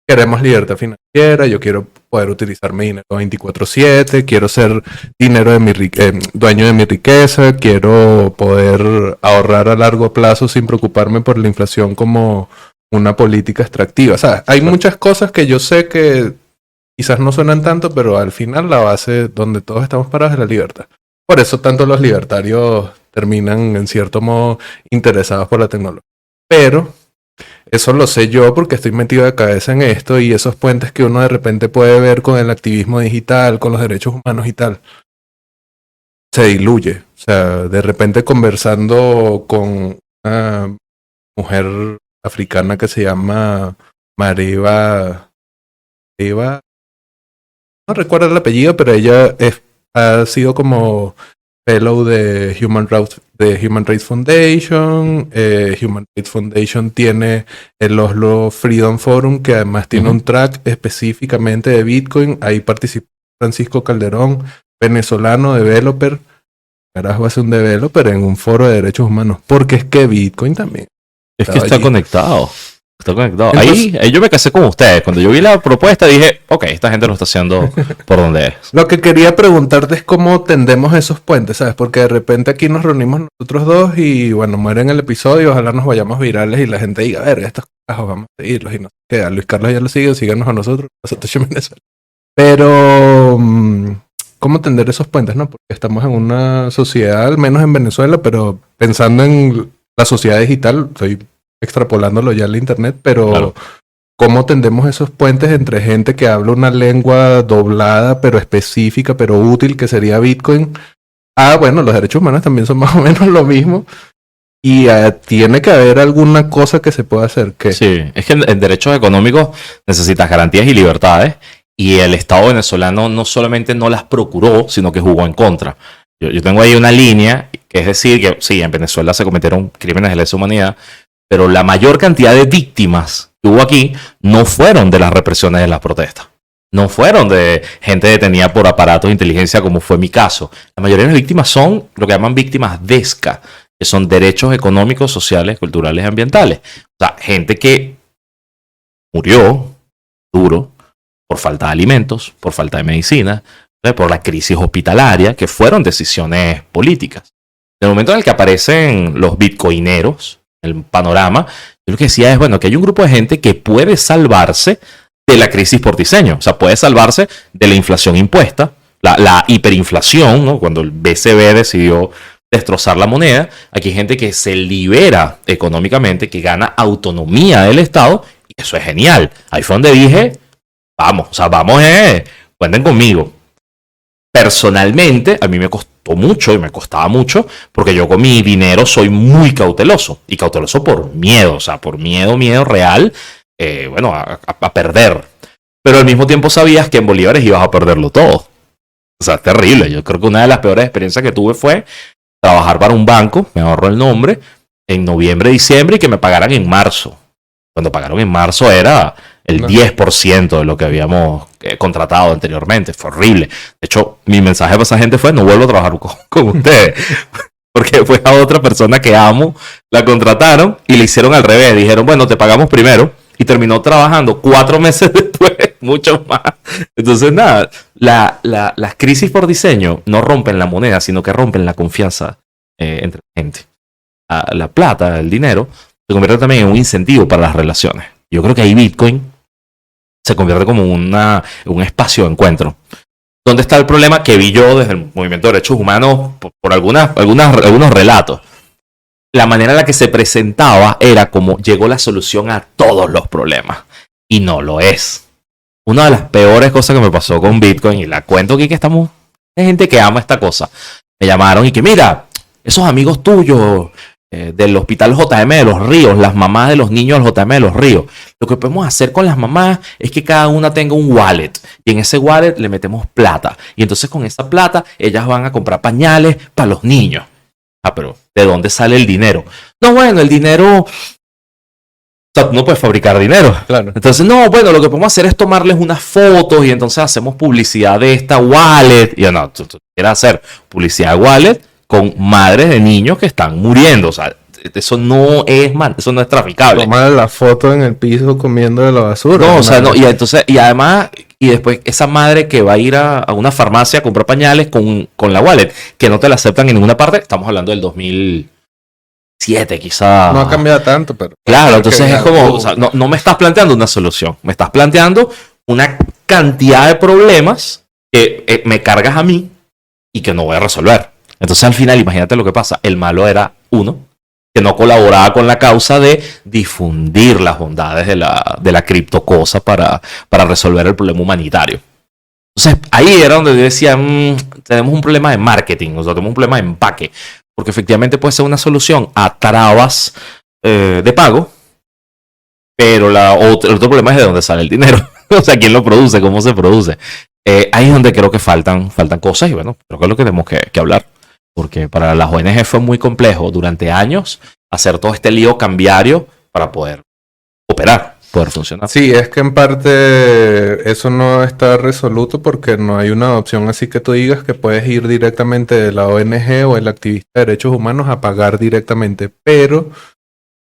Queremos libertad financiera, yo quiero poder utilizar mi dinero 24/7, quiero ser dueño de mi riqueza, quiero poder ahorrar a largo plazo sin preocuparme por la inflación como una política extractiva. O sea, hay muchas cosas que yo sé que quizás no suenan tanto, pero al final la base donde todos estamos parados es la libertad. Por eso tanto los libertarios terminan en cierto modo interesados por la tecnología. Pero eso lo sé yo porque estoy metido de cabeza en esto, y esos puentes que uno de repente puede ver con el activismo digital, con los derechos humanos y tal, se diluye. O sea, de repente conversando con una mujer africana que se llama Mariva. No recuerdo el apellido, pero ella ha sido como fellow de Human Rights Foundation. Human Rights Foundation tiene el Oslo Freedom Forum, que además tiene un track específicamente de Bitcoin. Ahí participó Francisco Calderón, venezolano, developer. Carajo, hace un developer en un foro de derechos humanos. Porque es que Bitcoin también Es que está allí. conectado. Está conectado. Entonces, ahí yo me casé con ustedes. Cuando yo vi la propuesta dije, ok, esta gente lo está haciendo por donde es. lo que quería preguntarte es cómo tendemos esos puentes, ¿sabes? Porque de repente aquí nos reunimos nosotros dos y bueno, mueren el episodio, ojalá nos vayamos virales y la gente diga, a ver, estos carajos vamos a seguirlos y no sé qué. A Luis Carlos ya lo sigue, síganos a nosotros en Venezuela. Pero, ¿cómo tender esos puentes, no? Porque estamos en una sociedad, al menos en Venezuela, pero pensando en la sociedad digital, estoy extrapolándolo ya al internet, pero Claro. ¿cómo tendemos esos puentes entre gente que habla una lengua doblada, pero específica, pero útil, que sería Bitcoin? Bueno, los derechos humanos también son más o menos lo mismo. Y tiene que haber alguna cosa que se pueda hacer. ¿Qué? Sí, es que en derechos económicos necesitas garantías y libertades. Y el Estado venezolano no solamente no las procuró, sino que jugó en contra. Yo tengo ahí una línea, que es decir, que sí, en Venezuela se cometieron crímenes de lesa humanidad, pero la mayor cantidad de víctimas que hubo aquí no fueron de las represiones de las protestas. No fueron de gente detenida por aparatos de inteligencia, como fue mi caso. La mayoría de las víctimas son lo que llaman víctimas DESCA, que son derechos económicos, sociales, culturales y ambientales. O sea, gente que murió duro por falta de alimentos, por falta de medicina, por la crisis hospitalaria, que fueron decisiones políticas. En el momento en el que aparecen los bitcoineros, el panorama, yo lo que decía es, bueno, que hay un grupo de gente que puede salvarse de la crisis por diseño. O sea, puede salvarse de la inflación impuesta, la hiperinflación, ¿no? Cuando el BCB decidió destrozar la moneda. Aquí hay gente que se libera económicamente, que gana autonomía del Estado, y eso es genial. Ahí fue donde dije, vamos, cuenten conmigo. Personalmente, a mí me costó mucho y me costaba mucho, porque yo con mi dinero soy muy cauteloso. Y cauteloso por miedo, o sea, por miedo real, a perder. Pero al mismo tiempo sabías que en bolívares ibas a perderlo todo. O sea, es terrible. Yo creo que una de las peores experiencias que tuve fue trabajar para un banco, me ahorro el nombre, en noviembre, diciembre, y que me pagaran en marzo. Cuando pagaron en marzo era el 10% de lo que habíamos contratado anteriormente. Fue horrible. De hecho, mi mensaje para esa gente fue, no vuelvo a trabajar con ustedes. Porque fue a otra persona que amo, la contrataron y le hicieron al revés. Dijeron, bueno, te pagamos primero. Y terminó trabajando 4 meses después, mucho más. Entonces, nada, las crisis por diseño no rompen la moneda, sino que rompen la confianza entre la gente. La plata, el dinero, se convierte también en un incentivo para las relaciones. Yo creo que ahí Bitcoin se convierte como un espacio de encuentro. ¿Dónde está el problema que vi yo desde el movimiento de derechos humanos por algunos relatos? La manera en la que se presentaba era como llegó la solución a todos los problemas. Y no lo es. Una de las peores cosas que me pasó con Bitcoin, y la cuento aquí que estamos, hay gente que ama esta cosa. Me llamaron y que mira, esos amigos tuyos del hospital JM de Los Ríos, las mamás de los niños del JM de Los Ríos, lo que podemos hacer con las mamás es que cada una tenga un wallet. Y en ese wallet le metemos plata. Y entonces con esa plata ellas van a comprar pañales para los niños. Pero ¿de dónde sale el dinero? No, bueno, el dinero... O sea, tú no puedes fabricar dinero. Claro. Entonces, no, bueno, lo que podemos hacer es tomarles unas fotos y entonces hacemos publicidad de esta wallet. Y yo, no, tú quieres hacer publicidad de wallet con madres de niños que están muriendo. O sea, eso no es traficable. Tomar la foto en el piso comiendo de la basura. No, o sea, no, y entonces, y además, y después esa madre que va a ir a una farmacia a comprar pañales con la wallet, que no te la aceptan en ninguna parte, estamos hablando del 2007 quizá. No ha cambiado tanto, pero... Claro, entonces es como, o sea, no me estás planteando una solución, me estás planteando una cantidad de problemas que me cargas a mí y que no voy a resolver. Entonces al final, imagínate lo que pasa, el malo era uno, que no colaboraba con la causa de difundir las bondades de la criptocosa para resolver el problema humanitario. Entonces, ahí era donde yo decía, tenemos un problema de marketing, o sea, tenemos un problema de empaque, porque efectivamente puede ser una solución a trabas de pago, Pero el otro problema es de dónde sale el dinero. O sea, quién lo produce, cómo se produce. Ahí es donde creo que faltan cosas y bueno, creo que es lo que tenemos que hablar. Porque para las ONG fue muy complejo durante años hacer todo este lío cambiario para poder operar, poder funcionar. Sí, es que en parte eso no está resoluto porque no hay una opción así que tú digas que puedes ir directamente de la ONG o el activista de derechos humanos a pagar directamente. Pero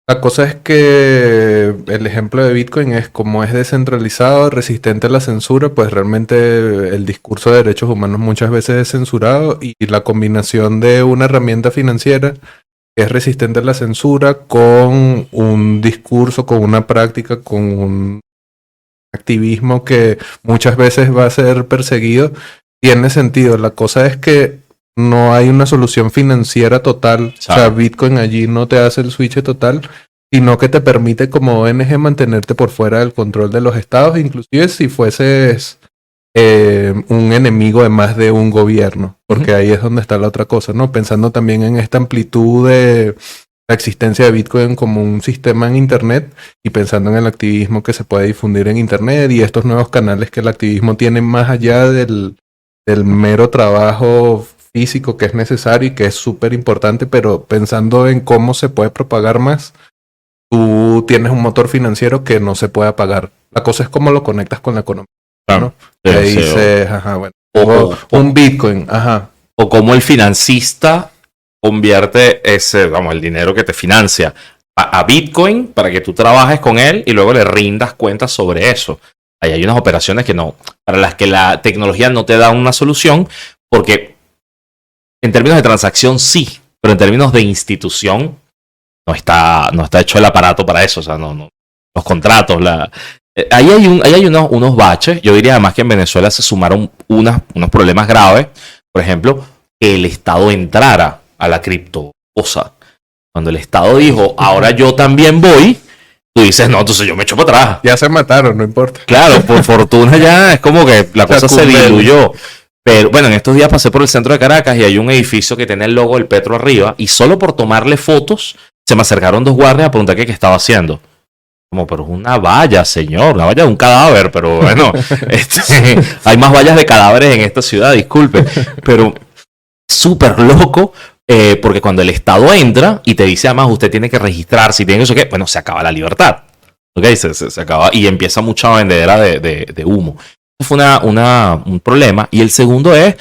la cosa es que el ejemplo de Bitcoin es como es descentralizado, resistente a la censura, pues realmente el discurso de derechos humanos muchas veces es censurado y la combinación de una herramienta financiera que es resistente a la censura con un discurso, con una práctica, con un activismo que muchas veces va a ser perseguido, tiene sentido. La cosa es que no hay una solución financiera total. O sea, Bitcoin allí no te hace el switch total, sino que te permite como ONG mantenerte por fuera del control de los estados, inclusive si fueses un enemigo de más de un gobierno, porque ahí es donde está la otra cosa, ¿no? Pensando también en esta amplitud de la existencia de Bitcoin como un sistema en Internet y pensando en el activismo que se puede difundir en Internet y estos nuevos canales que el activismo tiene más allá del mero trabajo físico que es necesario y que es súper importante, pero pensando en cómo se puede propagar más, tú tienes un motor financiero que no se puede apagar. La cosa es cómo lo conectas con la economía, ¿no? Sí, Te sí, dices, ajá, bueno, un Bitcoin, ajá. O cómo el financista convierte el dinero que te financia a Bitcoin para que tú trabajes con él y luego le rindas cuentas sobre eso. Ahí hay unas operaciones para las que la tecnología no te da una solución, porque en términos de transacción sí, pero en términos de institución no está hecho el aparato para eso. O sea, no los contratos, ahí hay unos baches. Yo diría además que en Venezuela se sumaron unos problemas graves. Por ejemplo, que el Estado entrara a la cripto cosa. Cuando el Estado dijo, ahora yo también voy, tú dices, no, entonces yo me echo para atrás. Ya se mataron, no importa. Claro, por fortuna ya es como que la cosa se diluyó. Pero bueno, en estos días pasé por el centro de Caracas y hay un edificio que tiene el logo del Petro arriba y solo por tomarle fotos se me acercaron 2 guardias a preguntar qué estaba haciendo. Como, pero es una valla, señor, una valla de un cadáver, pero bueno, hay más vallas de cadáveres en esta ciudad, disculpe. Pero súper loco, porque cuando el Estado entra y te dice además usted tiene que registrarse y tiene eso que, bueno, se acaba la libertad. ¿Okay? Se acaba y empieza mucha vendedera de humo. Fue un problema. Y el segundo es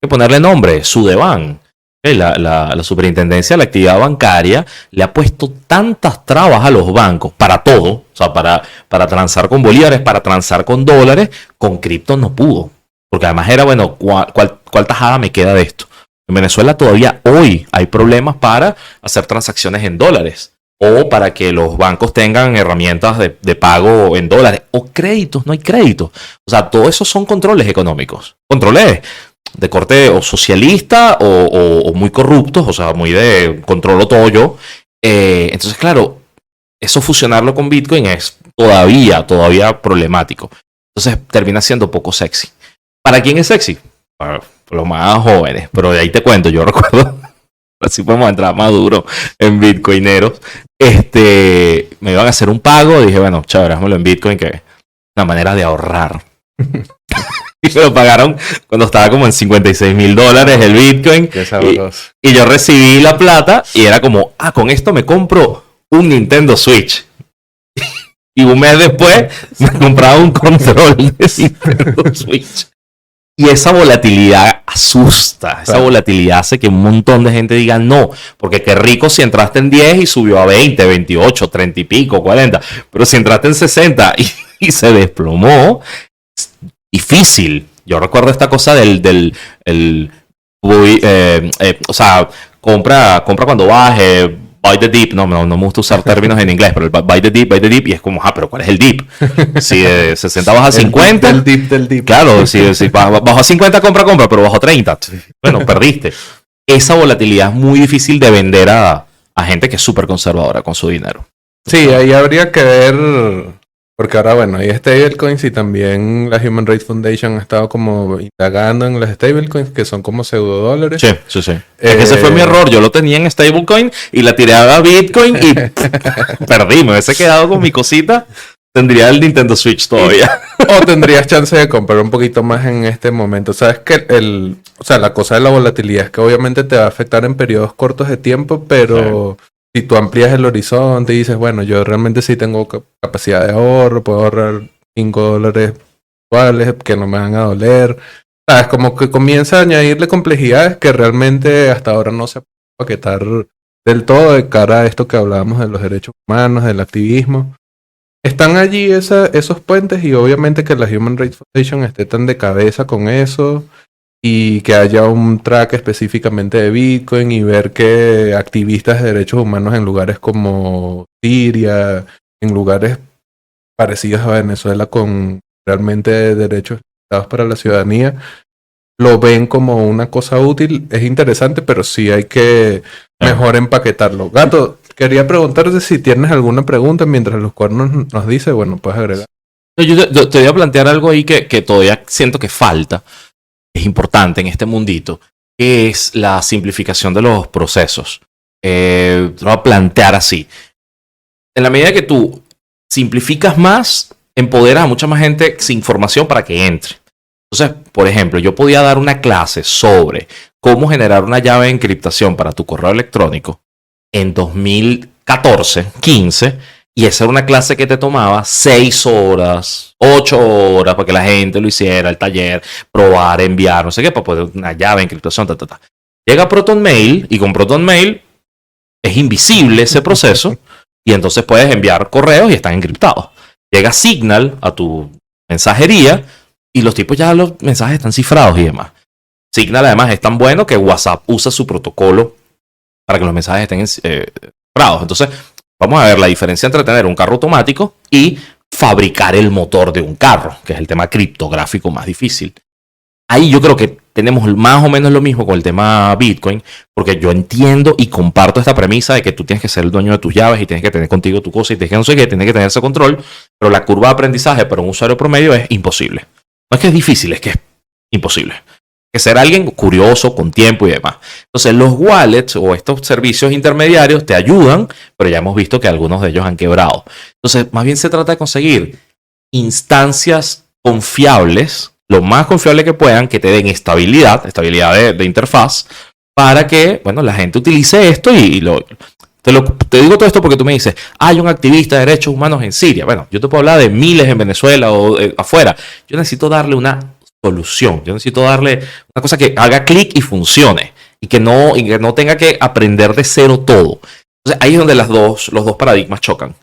que ponerle nombre, Sudeban. La superintendencia de la actividad bancaria le ha puesto tantas trabas a los bancos para todo, o sea, para transar con bolívares, para transar con dólares, con cripto no pudo. Porque además era, bueno, ¿cuál tajada me queda de esto? En Venezuela todavía hoy hay problemas para hacer transacciones en dólares o para que los bancos tengan herramientas de pago en dólares o créditos, no hay créditos. O sea, todo eso son controles económicos. Controles de corte o socialista o muy corruptos, o sea, muy de controlo todo yo. Entonces, claro, eso fusionarlo con Bitcoin es todavía problemático. Entonces, termina siendo poco sexy. ¿Para quién es sexy? Para los más jóvenes. Pero de ahí te cuento, yo recuerdo, así podemos entrar más duro en bitcoineros. Me iban a hacer un pago, dije, bueno, chévere, hámelo en Bitcoin, que es una manera de ahorrar. Y me lo pagaron cuando estaba como en $56,000 el Bitcoin. Qué sabroso. Y yo recibí la plata y era como, con esto me compro un Nintendo Switch. Y un mes después me compraba un control de Nintendo Switch. Y esa volatilidad asusta. Esa volatilidad hace que un montón de gente diga no. Porque qué rico si entraste en 10 y subió a 20, 28, 30 y pico, 40. Pero si entraste en 60 y se desplomó, es difícil. Yo recuerdo esta cosa o sea, compra cuando baje. Buy the dip, no me gusta usar términos en inglés, pero el buy the dip, y es como, pero ¿cuál es el dip? Si de 60 baja a 50. El dip del dip. Claro, si bajo a 50 compra, pero bajo a 30. Bueno, perdiste. Esa volatilidad es muy difícil de vender a gente que es súper conservadora con su dinero. Sí, ahí habría que ver, Porque ahora, bueno, hay stablecoins y también la Human Rights Foundation ha estado como indagando en las stablecoins, que son como pseudodólares. Sí. Es que ese fue mi error. Yo lo tenía en stablecoin y la tiré a Bitcoin y perdí. Me hubiese quedado con mi cosita. Tendría el Nintendo Switch todavía. O tendrías chance de comprar un poquito más en este momento. Sabes que la cosa de la volatilidad es que obviamente te va a afectar en periodos cortos de tiempo, pero si tú amplías el horizonte y dices, bueno, yo realmente sí tengo capacidad de ahorro, puedo ahorrar $5 mensuales que no me van a doler. Sabes, como que comienza a añadirle complejidades que realmente hasta ahora no se puede paquetar del todo de cara a esto que hablábamos de los derechos humanos, del activismo. Están allí esos puentes y obviamente que la Human Rights Foundation esté tan de cabeza con eso y que haya un track específicamente de Bitcoin y ver que activistas de derechos humanos en lugares como Siria, en lugares parecidos a Venezuela con realmente derechos dados para la ciudadanía, lo ven como una cosa útil. Es interesante, pero sí hay que mejor empaquetarlo. Gato, quería preguntarte si tienes alguna pregunta mientras los cuernos nos dice, bueno, puedes agregar. Yo te voy a plantear algo ahí que todavía siento que falta. Es importante en este mundito, que es la simplificación de los procesos. Te lo voy a plantear así. En la medida que tú simplificas más, empoderas a mucha más gente sin información para que entre. Entonces, por ejemplo, yo podía dar una clase sobre cómo generar una llave de encriptación para tu correo electrónico en 2014, 15, y esa era una clase que te tomaba 6 horas, 8 horas para que la gente lo hiciera, el taller, probar, enviar, no sé qué, para poder una llave de encriptación, Llega Proton Mail y con Proton Mail es invisible ese proceso y entonces puedes enviar correos y están encriptados. Llega Signal a tu mensajería y los tipos ya los mensajes están cifrados y demás. Signal además es tan bueno que WhatsApp usa su protocolo para que los mensajes estén cifrados. Entonces, vamos a ver la diferencia entre tener un carro automático y fabricar el motor de un carro, que es el tema criptográfico más difícil. Ahí yo creo que tenemos más o menos lo mismo con el tema Bitcoin, porque yo entiendo y comparto esta premisa de que tú tienes que ser el dueño de tus llaves y tienes que tener contigo tu cosa y tienes que no sé qué, tienes que tener ese control, pero la curva de aprendizaje para un usuario promedio es imposible. No es que es difícil, es que es imposible. Que ser alguien curioso, con tiempo y demás. Entonces los wallets o estos servicios intermediarios te ayudan, pero ya hemos visto que algunos de ellos han quebrado. Entonces más bien se trata de conseguir instancias confiables, lo más confiable que puedan, que te den estabilidad de interfaz, para que, bueno, la gente utilice esto te digo todo esto porque tú me dices, hay un activista de derechos humanos en Siria. Bueno, yo te puedo hablar de miles en Venezuela o afuera. Yo necesito darle una solución. Yo necesito darle una cosa que haga clic y funcione. Y que no tenga que aprender de cero todo. Entonces ahí es donde los dos paradigmas chocan.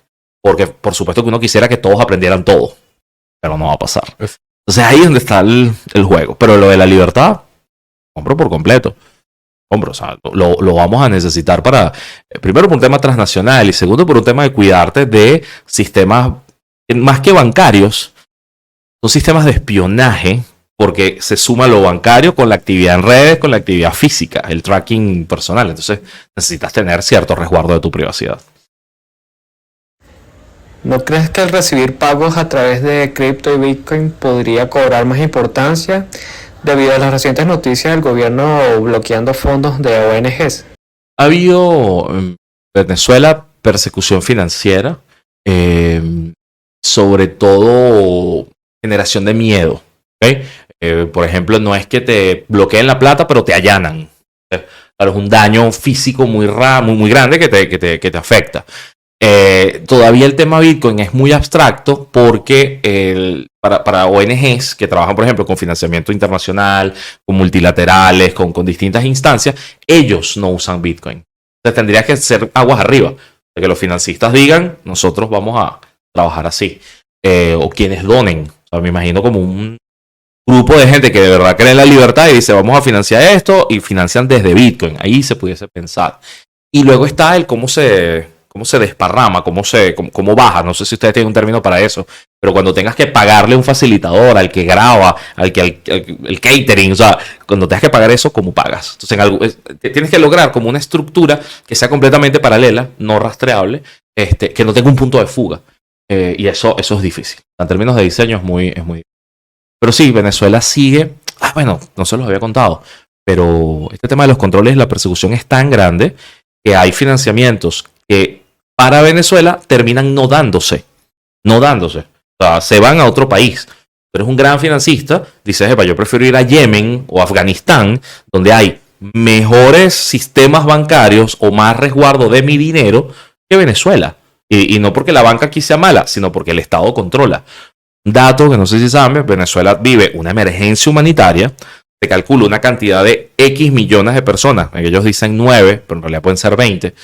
Porque por supuesto que uno quisiera que todos aprendieran todo. Pero no va a pasar. Entonces ahí es donde está el juego. Pero lo de la libertad, compro por completo. O sea, lo vamos a necesitar para, primero por un tema transnacional y segundo por un tema de cuidarte de sistemas, más que bancarios, son sistemas de espionaje, porque se suma lo bancario con la actividad en redes, con la actividad física, el tracking personal. Entonces necesitas tener cierto resguardo de tu privacidad. ¿No crees que el recibir pagos a través de cripto y Bitcoin podría cobrar más importancia debido a las recientes noticias del gobierno bloqueando fondos de ONGs? Ha habido en Venezuela persecución financiera, sobre todo generación de miedo. ¿Okay? Por ejemplo, no es que te bloqueen la plata, pero te allanan. Claro, es un daño físico muy grande que te afecta. Todavía el tema Bitcoin es muy abstracto porque para ONGs que trabajan, por ejemplo, con financiamiento internacional, con multilaterales, con distintas instancias, ellos no usan Bitcoin. Entonces tendría que ser aguas arriba, de que los financistas digan, nosotros vamos a trabajar así. O quienes donen. O sea, me imagino como un grupo de gente que de verdad cree en la libertad y dice, vamos a financiar esto, y financian desde Bitcoin. Ahí se pudiese pensar. Y luego está el cómo se desparrama, cómo baja. No sé si ustedes tienen un término para eso, pero cuando tengas que pagarle un facilitador, al que graba, al catering, o sea, cuando tengas que pagar eso, ¿cómo pagas? Entonces tienes que lograr como una estructura que sea completamente paralela, no rastreable, que no tenga un punto de fuga. Y eso es difícil. En términos de diseño es muy difícil. Pero sí, Venezuela sigue. Bueno, no se los había contado. Pero este tema de los controles y la persecución es tan grande que hay financiamientos que para Venezuela terminan no dándose. No dándose. O sea, se van a otro país. Pero es un gran financista. Dices, yo prefiero ir a Yemen o Afganistán, donde hay mejores sistemas bancarios o más resguardo de mi dinero que Venezuela. Y no porque la banca aquí sea mala, sino porque el Estado controla. Dato que no sé si saben, Venezuela vive una emergencia humanitaria. Se calcula una cantidad de X millones de personas. Ellos dicen 9, pero en realidad pueden ser 20.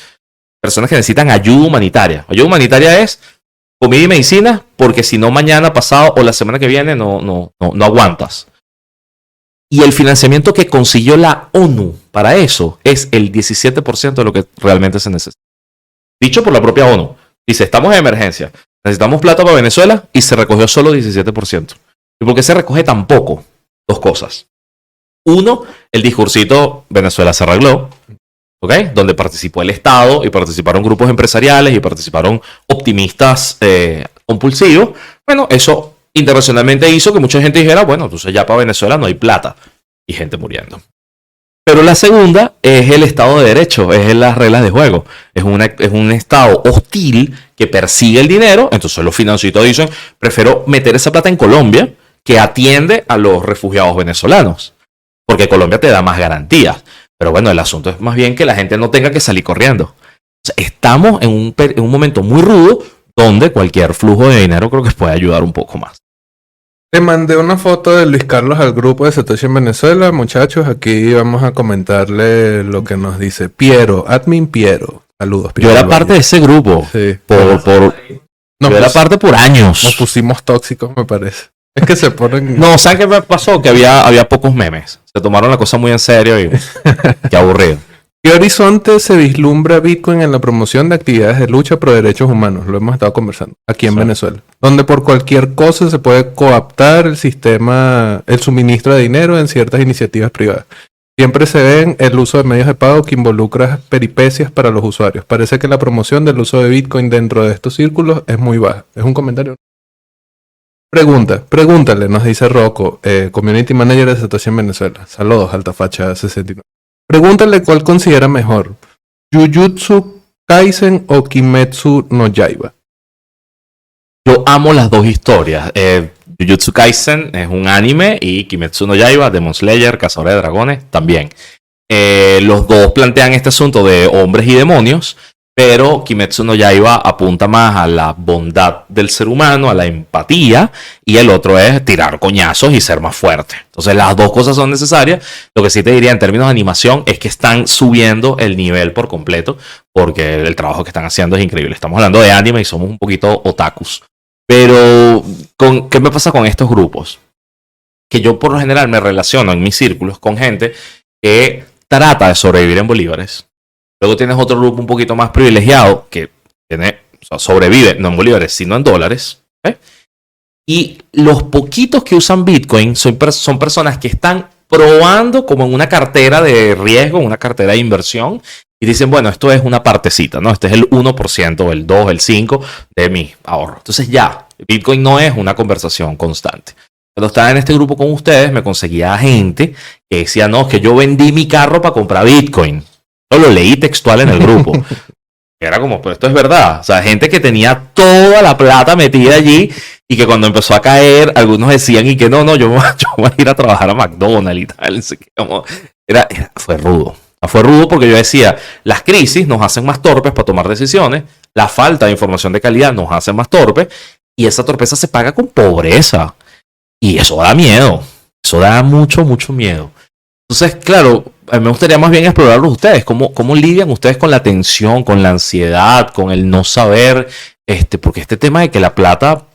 Personas que necesitan ayuda humanitaria. Ayuda humanitaria es comida y medicina, porque si no mañana, pasado o la semana que viene no aguantas. Y el financiamiento que consiguió la ONU para eso es el 17% de lo que realmente se necesita. Dicho por la propia ONU. Dice, estamos en emergencia, necesitamos plata para Venezuela y se recogió solo 17%. ¿Y por qué se recoge tan poco? Dos cosas. Uno, el discursito Venezuela se arregló, ¿ok? Donde participó el Estado y participaron grupos empresariales y participaron optimistas compulsivos. Bueno, eso internacionalmente hizo que mucha gente dijera, bueno, entonces ya para Venezuela no hay plata y gente muriendo. Pero la segunda es el Estado de Derecho, es las reglas de juego. Es un Estado hostil que persigue el dinero. Entonces los financiistas dicen, prefiero meter esa plata en Colombia que atiende a los refugiados venezolanos. Porque Colombia te da más garantías. Pero bueno, el asunto es más bien que la gente no tenga que salir corriendo. O sea, estamos en un momento muy rudo donde cualquier flujo de dinero creo que puede ayudar un poco más. Le mandé una foto de Luis Carlos al grupo de Satoshi en Venezuela. Muchachos, aquí vamos a comentarle lo que nos dice Piero, admin Piero. Saludos, Piero. Yo era parte de ese grupo. Sí. Yo era parte por años. Nos pusimos tóxicos, me parece. Es que se ponen... No, ¿saben qué me pasó? Que había pocos memes. Se tomaron la cosa muy en serio y qué aburrido. ¿Qué horizonte se vislumbra Bitcoin en la promoción de actividades de lucha por derechos humanos? Lo hemos estado conversando aquí en Venezuela. Donde por cualquier cosa se puede coaptar el suministro de dinero en ciertas iniciativas privadas. Siempre se ven el uso de medios de pago que involucra peripecias para los usuarios. Parece que la promoción del uso de Bitcoin dentro de estos círculos es muy baja. Es un comentario. Pregúntale, nos dice Rocco, Community Manager de Satoshi en Venezuela. Saludos, Altafacha 69. Pregúntale cuál considera mejor, Jujutsu Kaisen o Kimetsu no Yaiba. Yo amo las dos historias. Jujutsu Kaisen es un anime y Kimetsu no Yaiba, Demon Slayer, Cazador de Dragones, también. Los dos plantean este asunto de hombres y demonios, pero Kimetsu no Yaiba apunta más a la bondad del ser humano, a la empatía, y el otro es tirar coñazos y ser más fuerte. Entonces las dos cosas son necesarias. Lo que sí te diría en términos de animación es que están subiendo el nivel por completo, porque el trabajo que están haciendo es increíble. Estamos hablando de anime y somos un poquito otakus. Pero, ¿qué me pasa con estos grupos? Que yo por lo general me relaciono en mis círculos con gente que trata de sobrevivir en bolívares. Luego tienes otro grupo un poquito más privilegiado que sobrevive no en bolívares, sino en dólares. Y los poquitos que usan Bitcoin son personas que están probando como en una cartera de riesgo, una cartera de inversión, y dicen, bueno, esto es una partecita, ¿no? Este es el 1%, el 2%, el 5% de mi ahorro. Entonces ya, Bitcoin no es una conversación constante. Cuando estaba en este grupo con ustedes, me conseguía gente que decía, no, que yo vendí mi carro para comprar Bitcoin. Yo lo leí textual en el grupo. Era como, pero esto es verdad. O sea, gente que tenía toda la plata metida allí y que cuando empezó a caer, algunos decían y que no, yo voy a ir a trabajar a McDonald's y tal. Fue rudo. Fue rudo porque yo decía, las crisis nos hacen más torpes para tomar decisiones, la falta de información de calidad nos hace más torpes y esa torpeza se paga con pobreza. Y eso da miedo. Eso da mucho, mucho miedo. Entonces, claro, me gustaría más bien explorarlo ustedes. ¿Cómo lidian ustedes con la tensión, con la ansiedad, con el no saber? Porque este tema de que la plata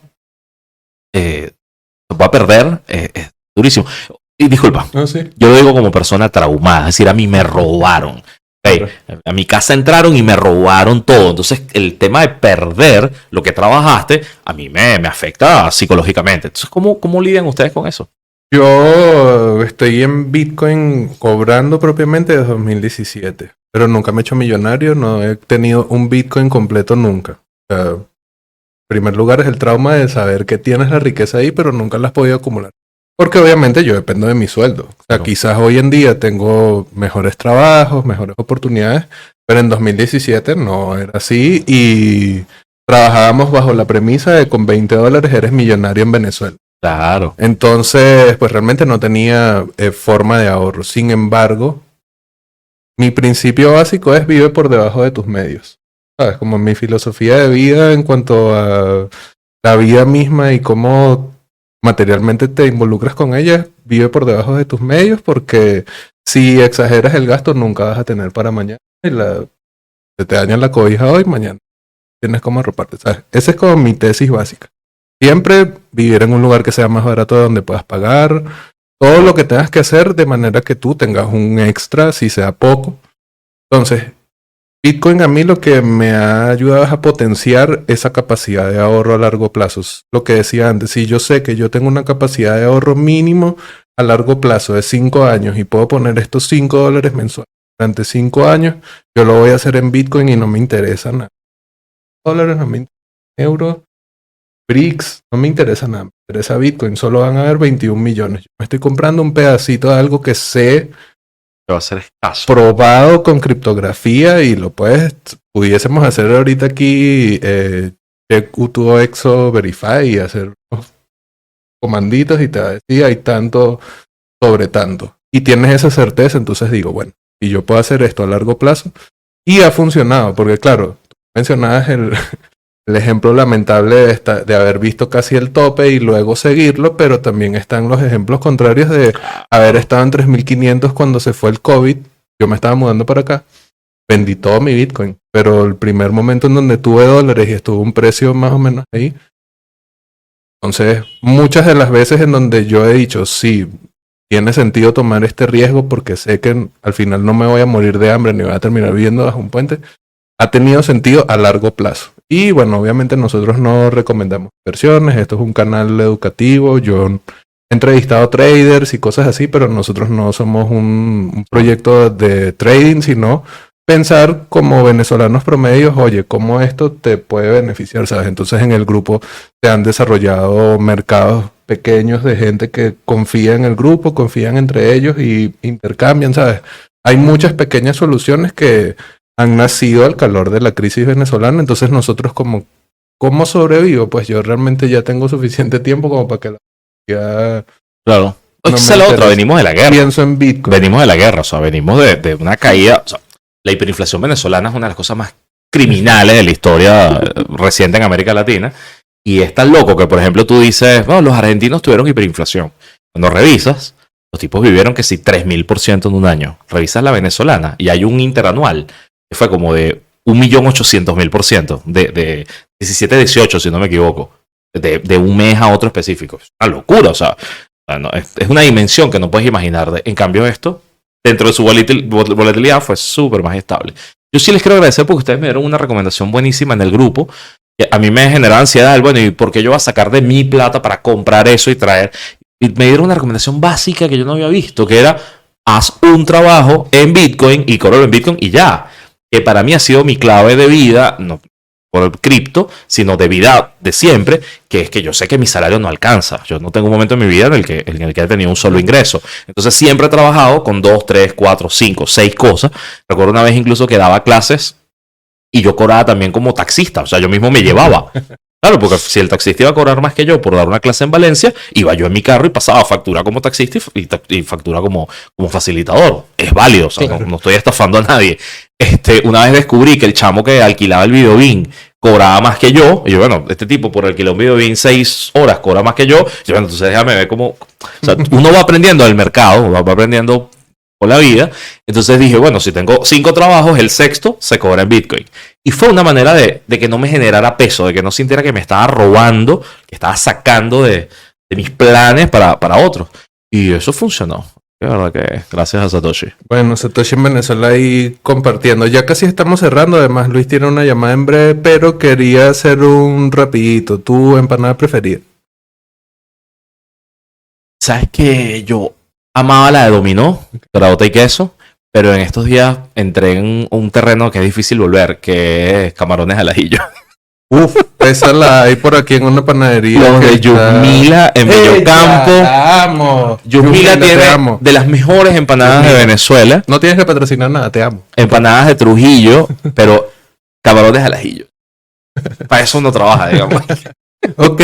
se va a perder es durísimo. Y disculpa, Sí. yo lo digo como persona traumada. Es decir, a mí me robaron. A mi casa entraron y me robaron todo. Entonces, el tema de perder lo que trabajaste, a mí me afecta psicológicamente. Entonces, ¿cómo lidian ustedes con eso? Yo estoy en Bitcoin cobrando propiamente desde 2017, pero nunca me he hecho millonario, no he tenido un Bitcoin completo nunca. primer lugar es el trauma de saber que tienes la riqueza ahí, pero nunca la has podido acumular. Porque obviamente yo dependo de mi sueldo. O sea, Claro. quizás hoy en día tengo mejores trabajos, mejores oportunidades, pero en 2017 no era así y trabajábamos bajo la premisa de con $20 eres millonario en Venezuela. Claro. Entonces, pues realmente no tenía forma de ahorro. Sin embargo, mi principio básico es vive por debajo de tus medios. ¿Sabes? Como mi filosofía de vida en cuanto a la vida misma y cómo materialmente te involucras con ella, vive por debajo de tus medios porque si exageras el gasto nunca vas a tener para mañana. Y se te daña la cobija hoy, mañana tienes como arroparte. ¿Sabes? Esa es como mi tesis básica. Siempre vivir en un lugar que sea más barato de donde puedas pagar. Todo lo que tengas que hacer de manera que tú tengas un extra, si sea poco. Entonces, Bitcoin a mí lo que me ha ayudado es a potenciar esa capacidad de ahorro a largo plazo. Es lo que decía antes, si yo sé que yo tengo una capacidad de ahorro mínimo a largo plazo de 5 años y puedo poner estos $5 mensuales durante 5 años, yo lo voy a hacer en Bitcoin y no me interesa nada. Dólares, no me interesa euros, BRICS, no me interesa nada. Me interesa Bitcoin, solo van a haber 21 millones. Yo me estoy comprando un pedacito de algo que sé Que va a ser escaso. probado con criptografía y pudiésemos hacer ahorita aquí check U2XO verify y hacer unos comanditos y te va a decir hay tanto sobre tanto. Y tienes esa certeza, entonces digo, bueno, y yo puedo hacer esto a largo plazo y ha funcionado, porque claro, tú mencionabas el ejemplo lamentable de haber visto casi el tope y luego seguirlo, pero también están los ejemplos contrarios de haber estado en 3.500 cuando se fue el COVID. Yo me estaba mudando para acá, vendí todo mi Bitcoin, pero el primer momento en donde tuve dólares y estuvo un precio más o menos ahí. Entonces, muchas de las veces en donde yo he dicho, sí, tiene sentido tomar este riesgo porque sé que al final no me voy a morir de hambre ni voy a terminar viviendo bajo un puente, ha tenido sentido a largo plazo. Y bueno, obviamente nosotros no recomendamos inversiones, esto es un canal educativo, yo he entrevistado traders y cosas así, pero nosotros no somos un proyecto de trading, sino pensar como venezolanos promedios, oye, cómo esto te puede beneficiar, ¿sabes? Entonces en el grupo se han desarrollado mercados pequeños de gente que confía en el grupo, confían entre ellos y intercambian, ¿sabes? Hay muchas pequeñas soluciones que han nacido al calor de la crisis venezolana, entonces nosotros ¿cómo sobrevivo? Pues yo realmente ya tengo suficiente tiempo como para que la ya Claro. No Esa es me la otra, interesa. venimos de la guerra. pienso en Bitcoin. Venimos de la guerra, o sea, venimos de una caída. O sea, la hiperinflación venezolana es una de las cosas más criminales de la historia reciente en América Latina. Y es tan loco que, por ejemplo, tú dices, bueno, los argentinos tuvieron hiperinflación. Cuando revisas, los tipos vivieron que sí 3.000% en un año. Revisas la venezolana y hay un interanual que fue como de 1.800.000%, de 17-18, si no me equivoco, de un mes a otro específico. Es una locura, o sea, no, es una dimensión que no puedes imaginar. En cambio, esto, dentro de su volatilidad, fue súper más estable. Yo sí les quiero agradecer porque ustedes me dieron una recomendación buenísima en el grupo. Que a mí me generaba ansiedad. Bueno, ¿y por qué yo voy a sacar de mi plata para comprar eso y traer? Y me dieron una recomendación básica que yo no había visto, que era haz un trabajo en Bitcoin y cóbralo en Bitcoin y ya. Que para mí ha sido mi clave de vida, no por el cripto, sino de vida de siempre, que es que yo sé que mi salario no alcanza. Yo no tengo un momento en mi vida en el que he tenido un solo ingreso. Entonces siempre he trabajado con 2, 3, 4, 5, 6 cosas. Recuerdo una vez incluso que daba clases y yo cobraba también como taxista. O sea, yo mismo me llevaba. Claro, porque si el taxista iba a cobrar más que yo por dar una clase en Valencia, iba yo en mi carro y pasaba factura como taxista y factura como facilitador. Es válido, o sea, no estoy estafando a nadie. Una vez descubrí que el chamo que alquilaba el videobeam cobraba más que yo. Y yo, bueno, este tipo por alquilar un videobeam 6 horas cobra más que yo. Y yo, bueno, entonces déjame ver cómo... O sea, uno va aprendiendo del mercado, va aprendiendo por la vida. Entonces dije, bueno, si tengo 5 trabajos, el sexto se cobra en Bitcoin. Y fue una manera de que no me generara peso, de que no sintiera que me estaba robando, que estaba sacando de mis planes para otros. Y eso funcionó. De verdad que gracias a Satoshi. Bueno, Satoshi en Venezuela ahí compartiendo. Ya casi estamos cerrando. Además, Luis tiene una llamada en breve, pero quería hacer un rapidito. ¿Tu empanada preferida? ¿Sabes que yo amaba la de dominó, granota y queso? Pero en estos días entré en un terreno que es difícil volver, que es camarones al ajillo. Uf, esa la hay por aquí en una panadería. Los que de está- Yumila en ¡Ella! Bellocampo. La amo. Yumila te tiene amo. de las mejores empanadas de Yumila. Venezuela. No tienes que patrocinar nada, te amo. Empanadas de Trujillo, pero camarones al ajillo. Para eso uno trabaja, digamos. Ok,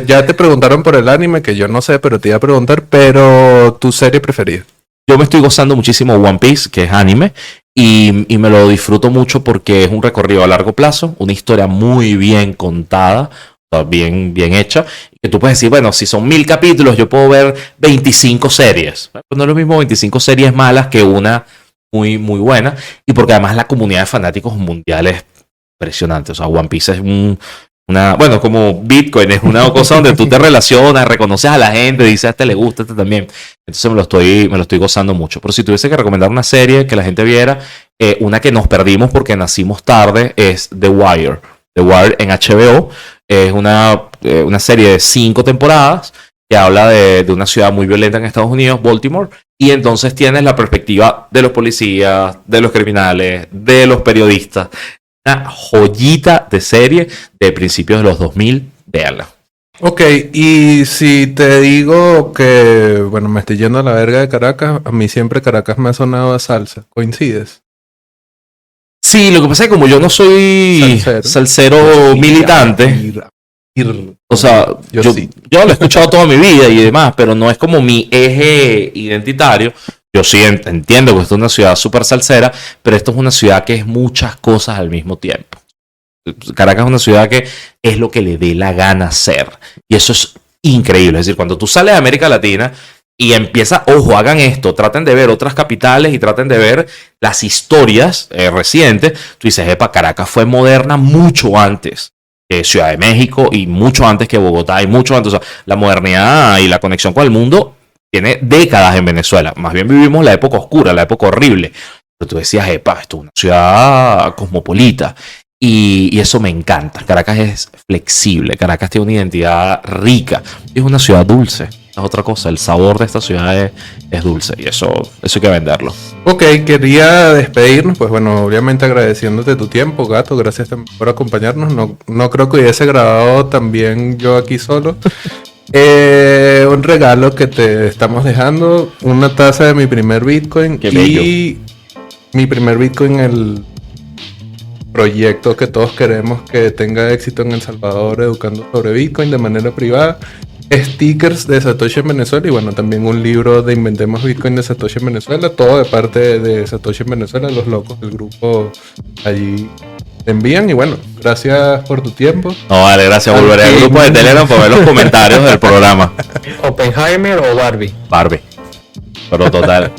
ya te preguntaron por el anime, que yo no sé, pero te iba a preguntar, pero tu serie preferida. Yo me estoy gozando muchísimo One Piece, que es anime, y me lo disfruto mucho porque es un recorrido a largo plazo, una historia muy bien contada, o sea, bien hecha, y que tú puedes decir, bueno, si son 1000 capítulos, yo puedo ver 25 series. Pues no es lo mismo 25 series malas que una muy buena, y porque además la comunidad de fanáticos mundial es impresionante. O sea, One Piece es bueno, como Bitcoin, es una cosa donde tú te relacionas, reconoces a la gente, dices a este le gusta, a este también. Entonces me lo estoy gozando mucho. Pero si tuviese que recomendar una serie que la gente viera, una que nos perdimos porque nacimos tarde es The Wire. The Wire en HBO es una serie de 5 temporadas que habla de una ciudad muy violenta en Estados Unidos, Baltimore, y entonces tienes la perspectiva de los policías, de los criminales, de los periodistas. Una joyita de serie de principios de los 2000, véanla. Ok, y si te digo que, bueno, me estoy yendo a la verga de Caracas, a mí siempre Caracas me ha sonado a salsa. ¿Coincides? Sí, lo que pasa es que como yo no soy salsero militante, o sea, Yo sí. yo lo he escuchado toda mi vida y demás, pero no es como mi eje identitario. Yo sí entiendo que esto es una ciudad súper salsera, pero esto es una ciudad que es muchas cosas al mismo tiempo. Caracas es una ciudad que es lo que le dé la gana ser. Y eso es increíble. Es decir, cuando tú sales de América Latina y empiezas, ojo, hagan esto, traten de ver otras capitales y traten de ver las historias recientes. Tú dices, epa, Caracas fue moderna mucho antes que Ciudad de México y mucho antes que Bogotá y mucho antes. O sea, la modernidad y la conexión con el mundo tiene décadas en Venezuela. Más bien vivimos la época oscura, la época horrible. Pero tú decías, epa, esto es una ciudad cosmopolita. Y eso me encanta. Caracas es flexible. Caracas tiene una identidad rica. Es una ciudad dulce. Es otra cosa. El sabor de esta ciudad es dulce. Y eso hay que venderlo. Ok, quería despedirnos, pues bueno, obviamente agradeciéndote tu tiempo, Gato, gracias también por acompañarnos. No creo que hubiese grabado también yo aquí solo. Un regalo que te estamos dejando, una taza de mi primer Bitcoin. Qué y bello. mi primer Bitcoin, el proyecto que todos queremos que tenga éxito en El Salvador, educando sobre Bitcoin de manera privada. Stickers de Satoshi en Venezuela y bueno, también un libro de Inventemos Bitcoin de Satoshi en Venezuela, todo de parte de Satoshi en Venezuela, los locos del grupo allí te envían y bueno, gracias por tu tiempo. No, vale, gracias. Volveré al grupo de Telegram para ver los comentarios del programa. Oppenheimer o Barbie. Barbie. Pero total.